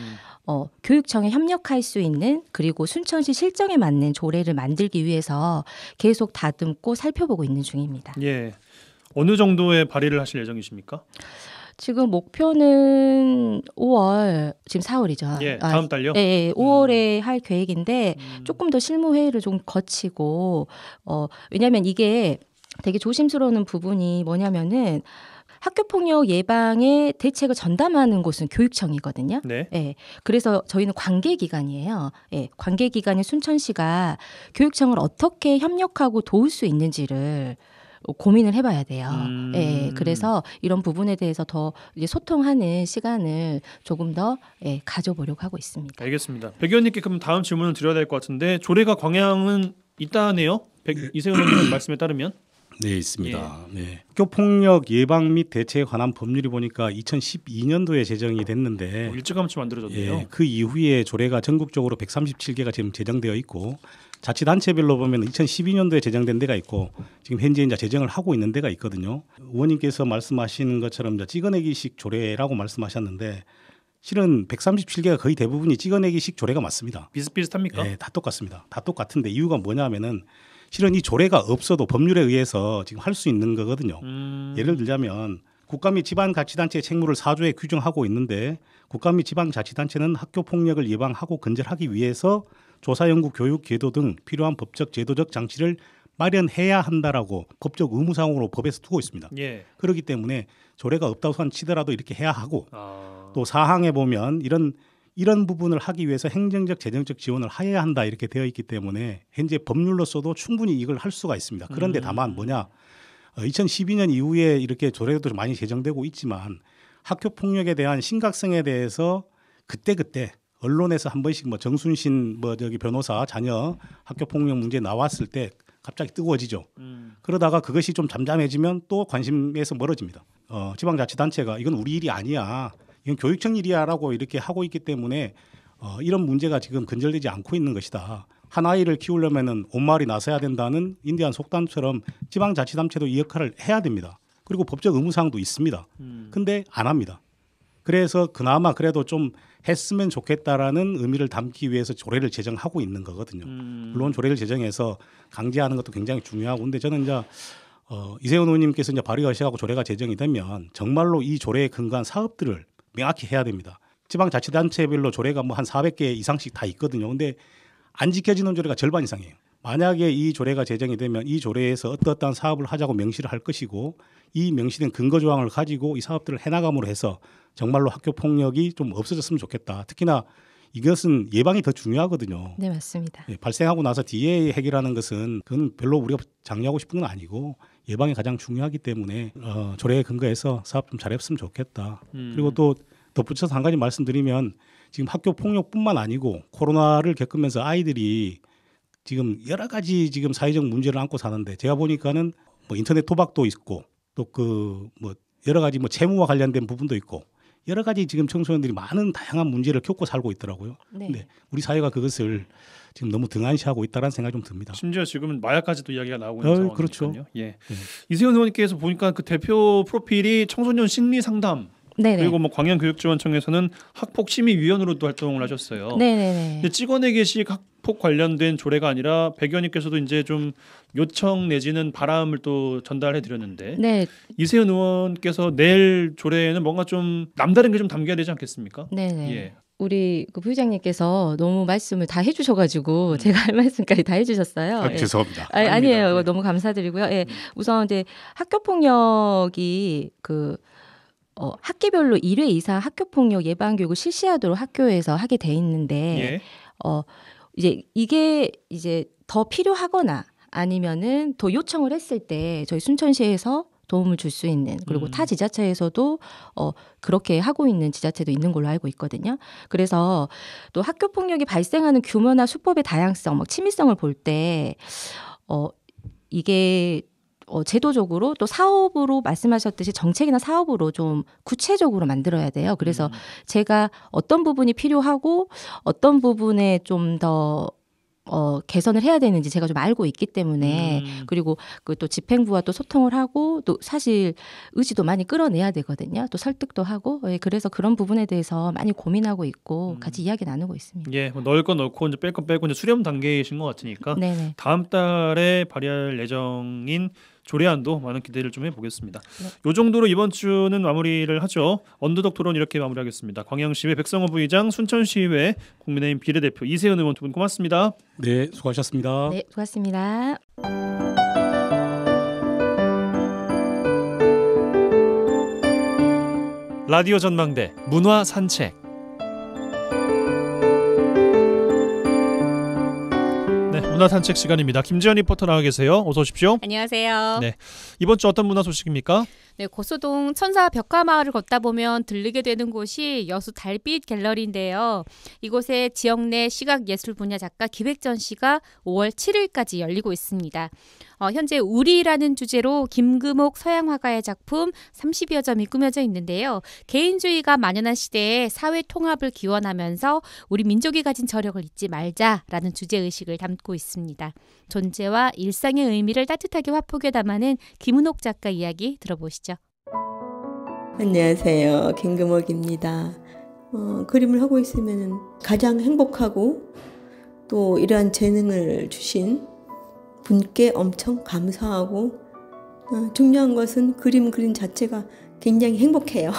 [SPEAKER 4] 교육청에 협력할 수 있는 그리고 순천시 실정에 맞는 조례를 만들기 위해서 계속 다듬고 살펴보고 있는 중입니다.
[SPEAKER 1] 예. 어느 정도의 발의를 하실 예정이십니까?
[SPEAKER 4] 지금 목표는 5월, 지금 4월이죠.
[SPEAKER 1] 예, 다음 달요?
[SPEAKER 4] 예, 5월에 할 계획인데 조금 더 실무 회의를 좀 거치고 왜냐하면 이게 되게 조심스러운 부분이 뭐냐면은 학교폭력 예방의 대책을 전담하는 곳은 교육청이거든요.
[SPEAKER 1] 네.
[SPEAKER 4] 예, 그래서 저희는 관계기관이에요. 예, 관계기관인 순천시가 교육청을 어떻게 협력하고 도울 수 있는지를 고민을 해봐야 돼요. 예, 그래서 이런 부분에 대해서 더 이제 소통하는 시간을 조금 더 가져보려고 하고 있습니다.
[SPEAKER 1] 알겠습니다. 백 의원님께 그럼 다음 질문을 드려야 될 것 같은데 조례가 광양은 있다네요. 이세훈 의원님 말씀에 따르면
[SPEAKER 3] 네, 있습니다. 네. 학교폭력 예방 및 대체에 관한 법률이 보니까 2012년도에 제정이 됐는데
[SPEAKER 1] 일찌감치 만들어졌네요.
[SPEAKER 3] 예, 그 이후에 조례가 전국적으로 137개가 지금 제정되어 있고 자치단체별로 보면 2012년도에 제정된 데가 있고 지금 현재 이제 제정을 하고 있는 데가 있거든요. 의원님께서 말씀하시는 것처럼 이제 찍어내기식 조례라고 말씀하셨는데 실은 137개가 거의 대부분이 찍어내기식 조례가 맞습니다.
[SPEAKER 1] 비슷비슷합니까?
[SPEAKER 3] 네, 다 똑같습니다. 다 똑같은데 이유가 뭐냐면은 실은 이 조례가 없어도 법률에 의해서 지금 할 수 있는 거거든요. 예를 들자면 국가 및 지방자치단체의 책무를 4조에 규정하고 있는데 국가 및 지방자치단체는 학교폭력을 예방하고 근절하기 위해서 조사, 연구, 교육, 계도 등 필요한 법적, 제도적 장치를 마련해야 한다라고 법적 의무상으로 법에서 두고 있습니다.
[SPEAKER 1] 예.
[SPEAKER 3] 그렇기 때문에 조례가 없다고 치더라도 이렇게 해야 하고 또 사항에 보면 이런 부분을 하기 위해서 행정적, 재정적 지원을 해야 한다 이렇게 되어 있기 때문에 현재 법률로서도 충분히 이걸 할 수가 있습니다. 그런데 다만 2012년 이후에 이렇게 조례도 많이 제정되고 있지만 학교 폭력에 대한 심각성에 대해서 그때 언론에서 한 번씩 뭐 정순신 변호사 자녀 학교 폭력 문제 나왔을 때 갑자기 뜨거워지죠. 그러다가 그것이 좀 잠잠해지면 또 관심에서 멀어집니다. 지방자치단체가 이건 우리 일이 아니야. 이건 교육청 일이야라고 이렇게 하고 있기 때문에 이런 문제가 지금 근절되지 않고 있는 것이다. 한 아이를 키우려면은 온 마을이 나서야 된다는 인디안 속담처럼 지방자치단체도 이 역할을 해야 됩니다. 그리고 법적 의무사항도 있습니다. 근데 안 합니다. 그래서 그나마 그래도 좀 했으면 좋겠다라는 의미를 담기 위해서 조례를 제정하고 있는 거거든요. 물론 조례를 제정해서 강제하는 것도 굉장히 중요하고, 근데 저는 이제 이세훈 의원님께서 이제 발의하시고 조례가 제정이 되면 정말로 이 조례에 근거한 사업들을 명확히 해야 됩니다. 지방자치단체별로 조례가 뭐 한 400개 이상씩 다 있거든요. 근데 안 지켜지는 조례가 절반 이상이에요. 만약에 이 조례가 제정이 되면 이 조례에서 어떠한 사업을 하자고 명시를 할 것이고 이 명시된 근거 조항을 가지고 이 사업들을 해나감으로 해서 정말로 학교 폭력이 좀 없어졌으면 좋겠다. 특히나 이것은 예방이 더 중요하거든요.
[SPEAKER 4] 네, 맞습니다.
[SPEAKER 3] 발생하고 나서 뒤에 해결하는 것은 그건 별로 우리가 장려하고 싶은 건 아니고 예방이 가장 중요하기 때문에 조례에 근거해서 사업 좀 잘했으면 좋겠다. 그리고 또 덧붙여서 한 가지 말씀드리면 지금 학교 폭력뿐만 아니고 코로나를 겪으면서 아이들이 지금 여러 가지 지금 사회적 문제를 안고 사는데 제가 보니까는 뭐 인터넷 도박도 있고 또 그 뭐 여러 가지 뭐 채무와 관련된 부분도 있고 여러 가지 지금 청소년들이 많은 다양한 문제를 겪고 살고 있더라고요.
[SPEAKER 4] 네.
[SPEAKER 3] 근데 우리 사회가 그것을 지금 너무 등한시하고 있다는 생각이 좀 듭니다.
[SPEAKER 1] 심지어 지금은 마약까지도 이야기가 나오고 있는 상황이니까요.
[SPEAKER 3] 그렇죠.
[SPEAKER 1] 예. 이세훈 의원님께서 보니까 그 대표 프로필이 청소년 심리 상담
[SPEAKER 4] 네네.
[SPEAKER 1] 그리고 뭐 광양교육지원청에서는 학폭심의위원으로도 활동을 하셨어요.
[SPEAKER 4] 네네네.
[SPEAKER 1] 근데 찍어내 게식 학폭 관련된 조례가 아니라 백 의원님께서도 이제 좀 요청 내지는 바람을 또 전달해 드렸는데
[SPEAKER 4] 네.
[SPEAKER 1] 이세훈 의원께서 낼 조례에는 뭔가 좀 남다른 게 좀 담겨야 되지 않겠습니까?
[SPEAKER 4] 네네.
[SPEAKER 1] 예.
[SPEAKER 4] 우리 그 부의장님께서 너무 말씀을 다 해주셔가지고 제가 할 말씀까지 다 해주셨어요. 예.
[SPEAKER 3] 죄송합니다.
[SPEAKER 4] 아니에요.
[SPEAKER 1] 아닙니다. 예.
[SPEAKER 4] 너무 감사드리고요. 예. 우선 이제 학교 폭력이 학기별로 1회 이상 학교 폭력 예방 교육을 실시하도록 학교에서 하게 돼 있는데
[SPEAKER 1] 예.
[SPEAKER 4] 이제 이게 이제 더 필요하거나 아니면은 더 요청을 했을 때 저희 순천시에서 도움을 줄 수 있는 그리고 타 지자체에서도 그렇게 하고 있는 지자체도 있는 걸로 알고 있거든요. 그래서 또 학교 폭력이 발생하는 규모나 수법의 다양성, 친밀성을 볼 때 이게 제도적으로 또 사업으로 말씀하셨듯이 정책이나 사업으로 좀 구체적으로 만들어야 돼요. 그래서 제가 어떤 부분이 필요하고 어떤 부분에 좀 더 개선을 해야 되는지 제가 좀 알고 있기 때문에 그리고 그 또 집행부와 또 소통을 하고 또 사실 의지도 많이 끌어내야 되거든요. 또 설득도 하고 그래서 그런 부분에 대해서 많이 고민하고 있고 같이 이야기 나누고 있습니다.
[SPEAKER 1] 예, 뭐 넣을 거 넣고 이제 뺄 거 빼고 이제 수렴 단계이신 것 같으니까
[SPEAKER 4] 네네.
[SPEAKER 1] 다음 달에 발의할 예정인 조례안도 많은 기대를 좀 해보겠습니다. 이 정도로 이번 주는 마무리를 하죠. 언더독 토론 이렇게 마무리하겠습니다. 광양시의회 백성호 부의장, 순천시의회 국민의힘 비례대표 이세훈 의원 두 분 고맙습니다.
[SPEAKER 3] 네, 수고하셨습니다.
[SPEAKER 4] 네, 수고하셨습니다.
[SPEAKER 1] 라디오 전망대 문화 산책. 네, 문화 산책 시간입니다. 김지연 리포터 나와 계세요. 어서 오십시오.
[SPEAKER 7] 안녕하세요.
[SPEAKER 1] 네. 이번 주 어떤 문화 소식입니까?
[SPEAKER 7] 네, 고수동 천사 벽화마을을 걷다 보면 들르게 되는 곳이 여수 달빛 갤러리인데요. 이곳에 지역 내 시각예술 분야 작가 기획 전시가 5월 7일까지 열리고 있습니다. 현재 우리라는 주제로 김금옥 서양 화가의 작품 30여 점이 꾸며져 있는데요. 개인주의가 만연한 시대에 사회 통합을 기원하면서 우리 민족이 가진 저력을 잊지 말자라는 주제의식을 담고 있습니다. 존재와 일상의 의미를 따뜻하게 화폭에 담아낸 김은옥 작가 이야기 들어보시죠.
[SPEAKER 8] 안녕하세요. 김금옥입니다. 그림을 하고 있으면 가장 행복하고 또 이러한 재능을 주신 분께 엄청 감사하고 중요한 것은 그림 그린 자체가 굉장히 행복해요.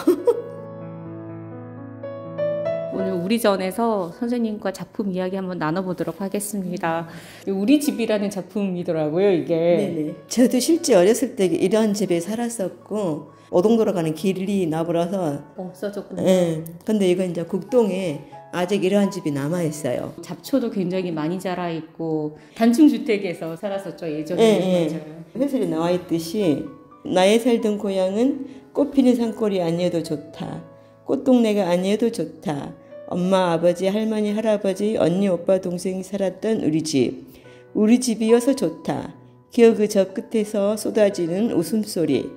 [SPEAKER 7] 오늘 우리전에서 선생님과 작품 이야기 한번 나눠보도록 하겠습니다. 우리 집이라는 작품이더라고요, 이게.
[SPEAKER 8] 네네. 저도 실제 어렸을 때 이런 집에 살았었고 오동 돌아가는 길이 나버려서
[SPEAKER 7] 없어졌군요.
[SPEAKER 8] 네. 근데 이건 이제 국동에 아직 이러한 집이 남아있어요.
[SPEAKER 7] 잡초도 굉장히 많이 자라있고 단층주택에서 살았었죠, 예전에.
[SPEAKER 8] 네. 회설에 나와있듯이 나의 살던 고향은 꽃피는 산골이 아니어도 좋다. 꽃동네가 아니어도 좋다. 엄마, 아버지, 할머니, 할아버지, 언니, 오빠, 동생이 살았던 우리 집. 우리 집이어서 좋다. 기억의 저 끝에서 쏟아지는 웃음소리.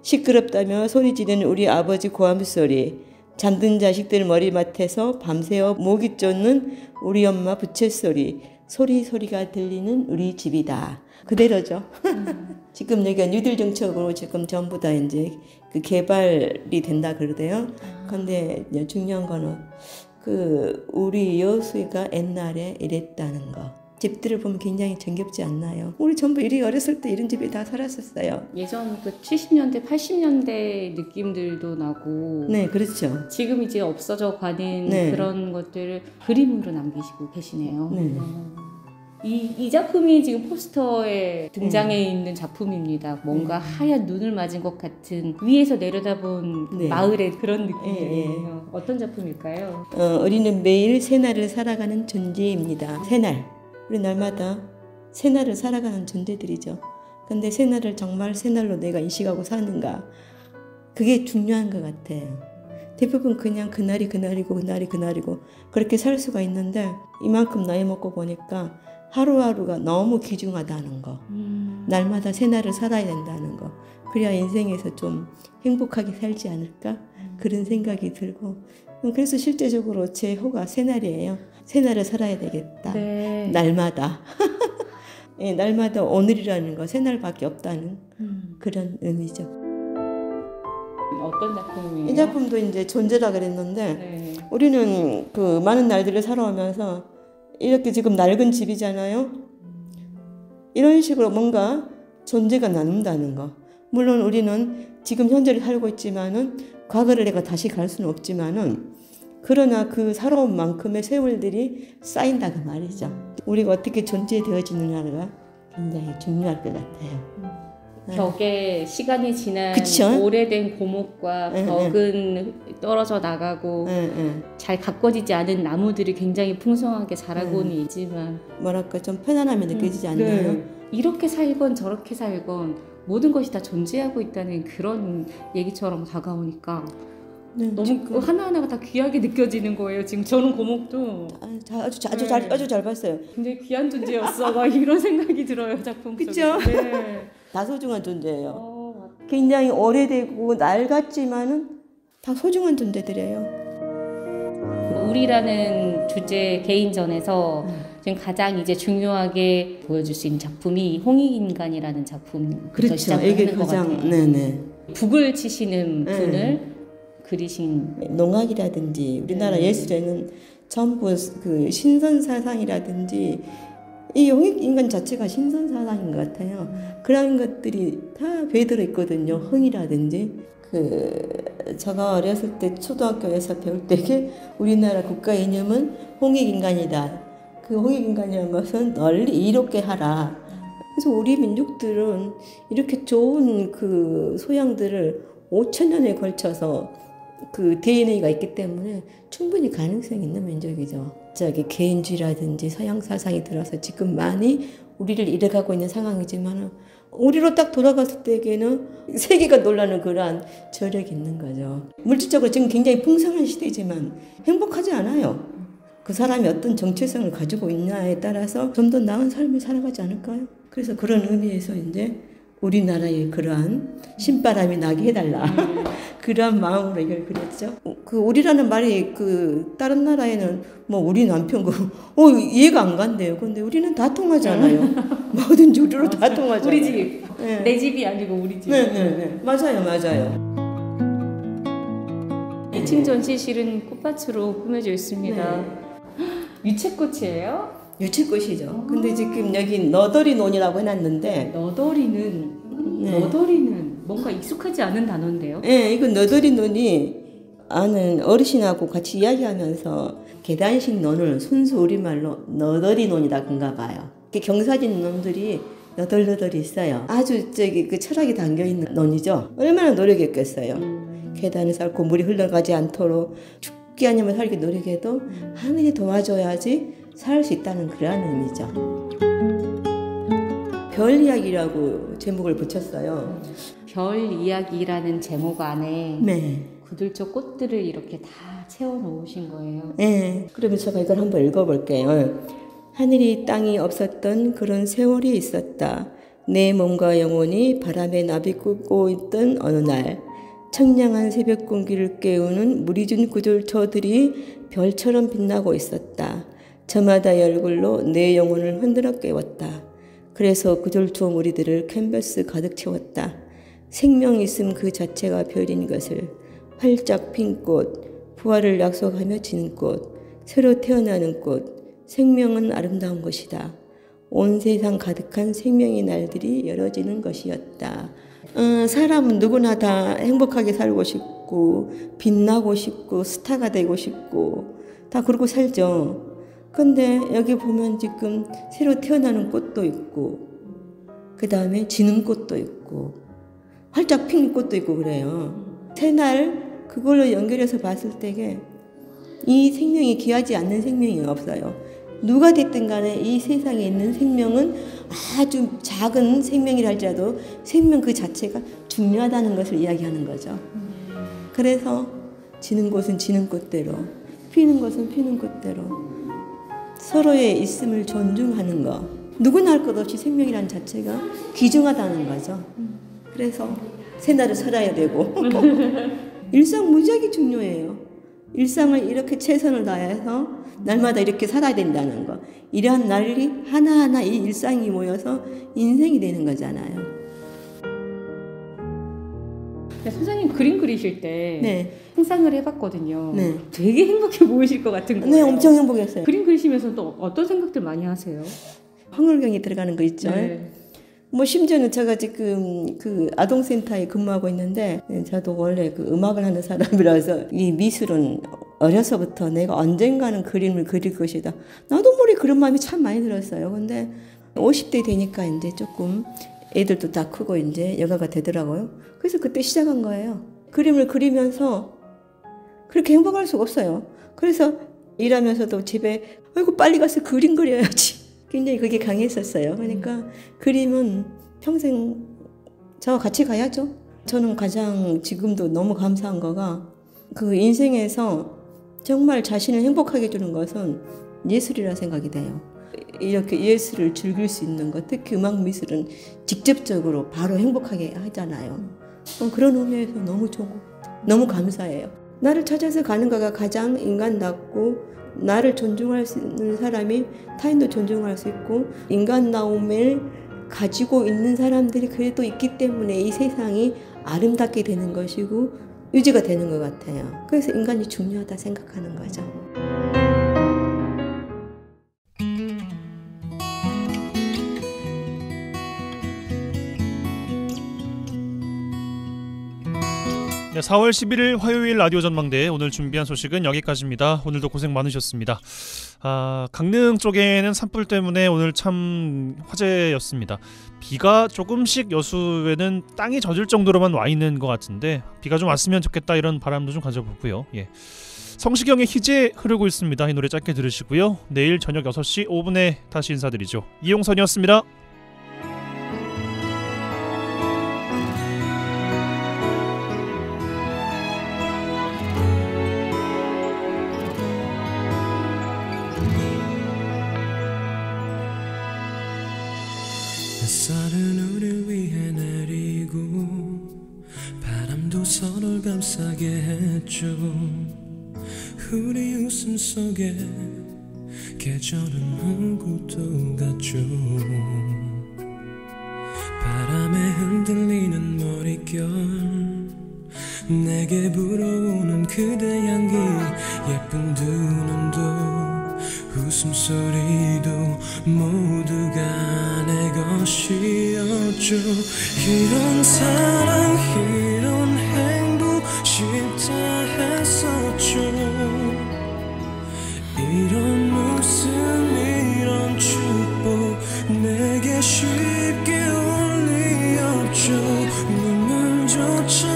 [SPEAKER 8] 시끄럽다며 소리지르는 우리 아버지 고함소리. 잠든 자식들 머리맡에서 밤새워 모기 쫓는 우리 엄마 부채소리. 소리가 들리는 우리 집이다. 그대로죠. 지금 여기가 뉴딜 정책으로 지금 전부 다 이제 그 개발이 된다 그러대요. 근데 중요한 거는 그 우리 여수가 옛날에 이랬다는 거. 집들을 보면 굉장히 정겹지 않나요? 우리 전부 이리 어렸을 때 이런 집에 다 살았었어요.
[SPEAKER 7] 예전 그 70년대, 80년대 느낌들도 나고.
[SPEAKER 8] 네, 그렇죠.
[SPEAKER 7] 지금 이제 없어져 가는
[SPEAKER 8] 네.
[SPEAKER 7] 그런 것들을 그림으로 남기시고 계시네요.
[SPEAKER 8] 네.
[SPEAKER 7] 이 작품이 지금 포스터에 등장해 있는 작품입니다. 뭔가 하얀 눈을 맞은 것 같은 위에서 내려다본
[SPEAKER 8] 네.
[SPEAKER 7] 마을의 그런 느낌이에요.
[SPEAKER 8] 네.
[SPEAKER 7] 어떤 작품일까요?
[SPEAKER 8] 우리는 매일 새날을 살아가는 존재입니다. 새날. 우리 날마다 새날을 살아가는 존재들이죠. 근데 새날을 정말 새날로 내가 인식하고 사는가. 그게 중요한 것 같아요. 대부분 그냥 그날이 그날이고 그날이 그날이고 그렇게 살 수가 있는데 이만큼 나이 먹고 보니까 하루하루가 너무 귀중하다는 거. 날마다 새날을 살아야 된다는 거. 그래야 인생에서 좀 행복하게 살지 않을까? 그런 생각이 들고. 그래서 실제적으로 제 호가 새날이에요. 새날을 살아야 되겠다.
[SPEAKER 7] 네.
[SPEAKER 8] 날마다. 예, 날마다 오늘이라는 거, 새날밖에 없다는 그런 의미죠.
[SPEAKER 7] 어떤 작품이에요?
[SPEAKER 8] 이 작품도 이제 존재라 그랬는데
[SPEAKER 7] 네.
[SPEAKER 8] 우리는 그 많은 날들을 살아오면서 이렇게 지금 낡은 집이잖아요. 이런 식으로 뭔가 존재가 나눈다는 거. 물론 우리는 지금 현재를 살고 있지만은 과거를 내가 다시 갈 수는 없지만은 그러나 그 살아온 만큼의 세월들이 쌓인다 그 말이죠. 우리가 어떻게 존재되어지느냐가 굉장히 중요할 것 같아요.
[SPEAKER 7] 벽에 시간이 지난
[SPEAKER 8] 그쵸?
[SPEAKER 7] 오래된 고목과 벽은 떨어져 나가고 잘 가꿔지지 않은 나무들이 굉장히 풍성하게 자라고는 있지만
[SPEAKER 8] 뭐랄까 좀 편안함이 느껴지지 않나요?
[SPEAKER 7] 네. 이렇게 살건 저렇게 살건 모든 것이 다 존재하고 있다는 그런 얘기처럼 다가오니까
[SPEAKER 8] 네,
[SPEAKER 7] 너무 그 하나하나가 다 귀하게 느껴지는 거예요. 지금 저는 고목도
[SPEAKER 8] 아주 잘 봤어요.
[SPEAKER 7] 굉장히 귀한 존재였어. 막 이런 생각이 들어요. 작품 속에서.
[SPEAKER 8] 그쵸?
[SPEAKER 7] 네.
[SPEAKER 8] 다 소중한 존재예요. 굉장히 오래되고 낡았지만은 다 소중한 존재들이에요.
[SPEAKER 7] 우리라는 주제 개인전에서 지금 가장 이제 중요하게 보여줄 수 있는 작품이 홍익인간이라는 작품부터
[SPEAKER 8] 그렇죠.
[SPEAKER 7] 시작을
[SPEAKER 8] 이게
[SPEAKER 7] 하는 것
[SPEAKER 8] 가장
[SPEAKER 7] 같아요.
[SPEAKER 8] 네네.
[SPEAKER 7] 북을 치시는 분을 그리신
[SPEAKER 8] 농학이라든지 우리나라 예술에는 전부 그 신선 사상이라든지 이 홍익인간 자체가 신선 사상인 것 같아요. 그런 것들이 다 배들어 있거든요. 흥이라든지 제가 어렸을 때 초등학교에서 배울 때게 우리나라 국가 이념은 홍익인간이다. 그 홍익인간이라는 것은 널리 이롭게 하라. 그래서 우리 민족들은 이렇게 좋은 그 소양들을 5,000년에 걸쳐서 그 DNA가 있기 때문에 충분히 가능성이 있는 민족이죠. 저기 개인주의라든지 서양 사상이 들어서 지금 많이 우리를 잃어가고 있는 상황이지만 우리로 딱 돌아갔을 때에는 세계가 놀라는 그러한 저력이 있는 거죠. 물질적으로 지금 굉장히 풍성한 시대지만 행복하지 않아요. 그 사람이 어떤 정체성을 가지고 있냐에 따라서 좀 더 나은 삶을 살아가지 않을까요? 그래서 그런 의미에서 이제 우리나라의 그러한 신바람이 나게 해달라. 그러한 마음으로 이걸 그렸죠. 그 우리라는 말이 그 다른 나라에는 뭐 우리 남편 이해가 안 간대요. 근데 우리는 다 통하잖아요. 뭐든지 우리로 다 통하잖아요.
[SPEAKER 7] 우리 집.
[SPEAKER 8] 네.
[SPEAKER 7] 내 집이 아니고 우리 집.
[SPEAKER 8] 네. 맞아요.
[SPEAKER 7] 이층 전시실은 꽃밭으로 꾸며져 있습니다. 유채꽃이에요?
[SPEAKER 8] 유채꽃이죠. 근데 지금 여기 너더리 논이라고 해놨는데
[SPEAKER 7] 너더리는 뭔가 익숙하지 않은 단어인데요.
[SPEAKER 8] 네, 이거 너더리 논이 아는 어르신하고 같이 이야기하면서 계단식 논을 순수 우리말로 너더리 논이라 그런가 봐요. 경사진 논들이 너덜너덜 있어요. 아주 그 철학이 담겨있는 논이죠. 얼마나 노력했겠어요. 계단을 쌓고 물이 흘러가지 않도록 죽기 아니면 살기 노력해도 하늘이 도와줘야지 살 수 있다는 그런 의미죠. 별 이야기라고 제목을 붙였어요.
[SPEAKER 7] 별 이야기라는 제목 안에
[SPEAKER 8] 네.
[SPEAKER 7] 구들초 꽃들을 이렇게 다 채워 놓으신 거예요.
[SPEAKER 8] 네. 그러면 제가 이걸 한번 읽어볼게요. 하늘이 땅이 없었던 그런 세월이 있었다. 내 몸과 영혼이 바람에 나비꾸고 있던 어느 날 청량한 새벽 공기를 깨우는 무리 준 구들초들이 별처럼 빛나고 있었다. 저마다의 얼굴로 내 영혼을 흔들어 깨웠다. 그래서 구들초 무리들을 캔버스 가득 채웠다. 생명 있음 그 자체가 별인 것을 활짝 핀 꽃, 부활을 약속하며 지는 꽃, 새로 태어나는 꽃, 생명은 아름다운 것이다. 온 세상 가득한 생명의 날들이 열어지는 것이었다. 사람은 누구나 다 행복하게 살고 싶고 빛나고 싶고 스타가 되고 싶고 다 그러고 살죠. 근데 여기 보면 지금 새로 태어나는 꽃도 있고 그 다음에 지는 꽃도 있고 활짝 핀 꽃도 있고 그래요. 새날 그걸로 연결해서 봤을 때에 이 생명이 귀하지 않는 생명이 없어요. 누가 됐든 간에 이 세상에 있는 생명은 아주 작은 생명이라 할지라도 생명 그 자체가 중요하다는 것을 이야기하는 거죠. 그래서 지는 곳은 지는 꽃대로, 피는 것은 피는 꽃대로 서로의 있음을 존중하는 거. 누구나 할 것 없이 생명이라는 자체가 귀중하다는 거죠. 그래서 새날을 살아야 되고 일상 무지하게 중요해요. 일상을 이렇게 최선을 다해서 날마다 이렇게 살아야 된다는 거. 이러한 날이 하나하나 이 일상이 모여서 인생이 되는 거잖아요.
[SPEAKER 9] 선생님 그림 그리실 때
[SPEAKER 8] 네.
[SPEAKER 9] 상상을 해봤거든요.
[SPEAKER 8] 네.
[SPEAKER 9] 되게 행복해 보이실 것 같은 거예요.
[SPEAKER 8] 네, 엄청 행복했어요.
[SPEAKER 9] 그림 그리시면서 또 어떤 생각들 많이 하세요?
[SPEAKER 8] 황홀경이 들어가는 거 있죠.
[SPEAKER 9] 네.
[SPEAKER 8] 뭐 심지어는 제가 지금 그 아동센터에 근무하고 있는데 저도 원래 그 음악을 하는 사람이라서 이 미술은 어려서부터 내가 언젠가는 그림을 그릴 것이다. 나도 모르게 그런 마음이 참 많이 들었어요. 근데 50대 되니까 이제 조금 애들도 다 크고 이제 여가가 되더라고요. 그래서 그때 시작한 거예요. 그림을 그리면서 그렇게 행복할 수가 없어요. 그래서 일하면서도 집에 아이고 빨리 가서 그림 그려야지. 굉장히 그게 강했었어요. 그러니까 그림은 평생 저와 같이 가야죠. 저는 가장 지금도 너무 감사한 거가 그 인생에서 정말 자신을 행복하게 해주는 것은 예술이라 생각이 돼요. 이렇게 예술을 즐길 수 있는 것, 특히 음악 미술은 직접적으로 바로 행복하게 하잖아요. 그런 의미에서 너무 좋고 너무 감사해요. 나를 찾아서 가는 거가 가장 인간답고 나를 존중할 수 있는 사람이 타인도 존중할 수 있고 인간다움을 가지고 있는 사람들이 그래도 있기 때문에 이 세상이 아름답게 되는 것이고 유지가 되는 것 같아요. 그래서 인간이 중요하다 생각하는 거죠.
[SPEAKER 1] 네, 4월 11일 화요일 라디오 전망대 오늘 준비한 소식은 여기까지입니다. 오늘도 고생 많으셨습니다. 강릉 쪽에는 산불 때문에 오늘 참 화제였습니다. 비가 조금씩 여수에는 땅이 젖을 정도로만 와 있는 것 같은데 비가 좀 왔으면 좋겠다 이런 바람도 좀 가져보고요. 예. 성시경의 희재 흐르고 있습니다. 이 노래 짧게 들으시고요. 내일 저녁 6시 5분에 다시 인사드리죠. 이용선이었습니다.
[SPEAKER 10] 햇살은 우릴 위해 내리고 바람도 서로를 감싸게 했죠. 우리 웃음 속에 계절은 오고도 갔죠. 바람에 흔들리는 머릿결 내게 불어오는 그대 향기 예쁜 두 눈도 웃음소리도 모두가 내 것이었죠. 이런 사랑 이런 행복 쉽다 했었죠. 이런 웃음 이런 축복 내게 쉽게 올 리 없죠. 눈물조차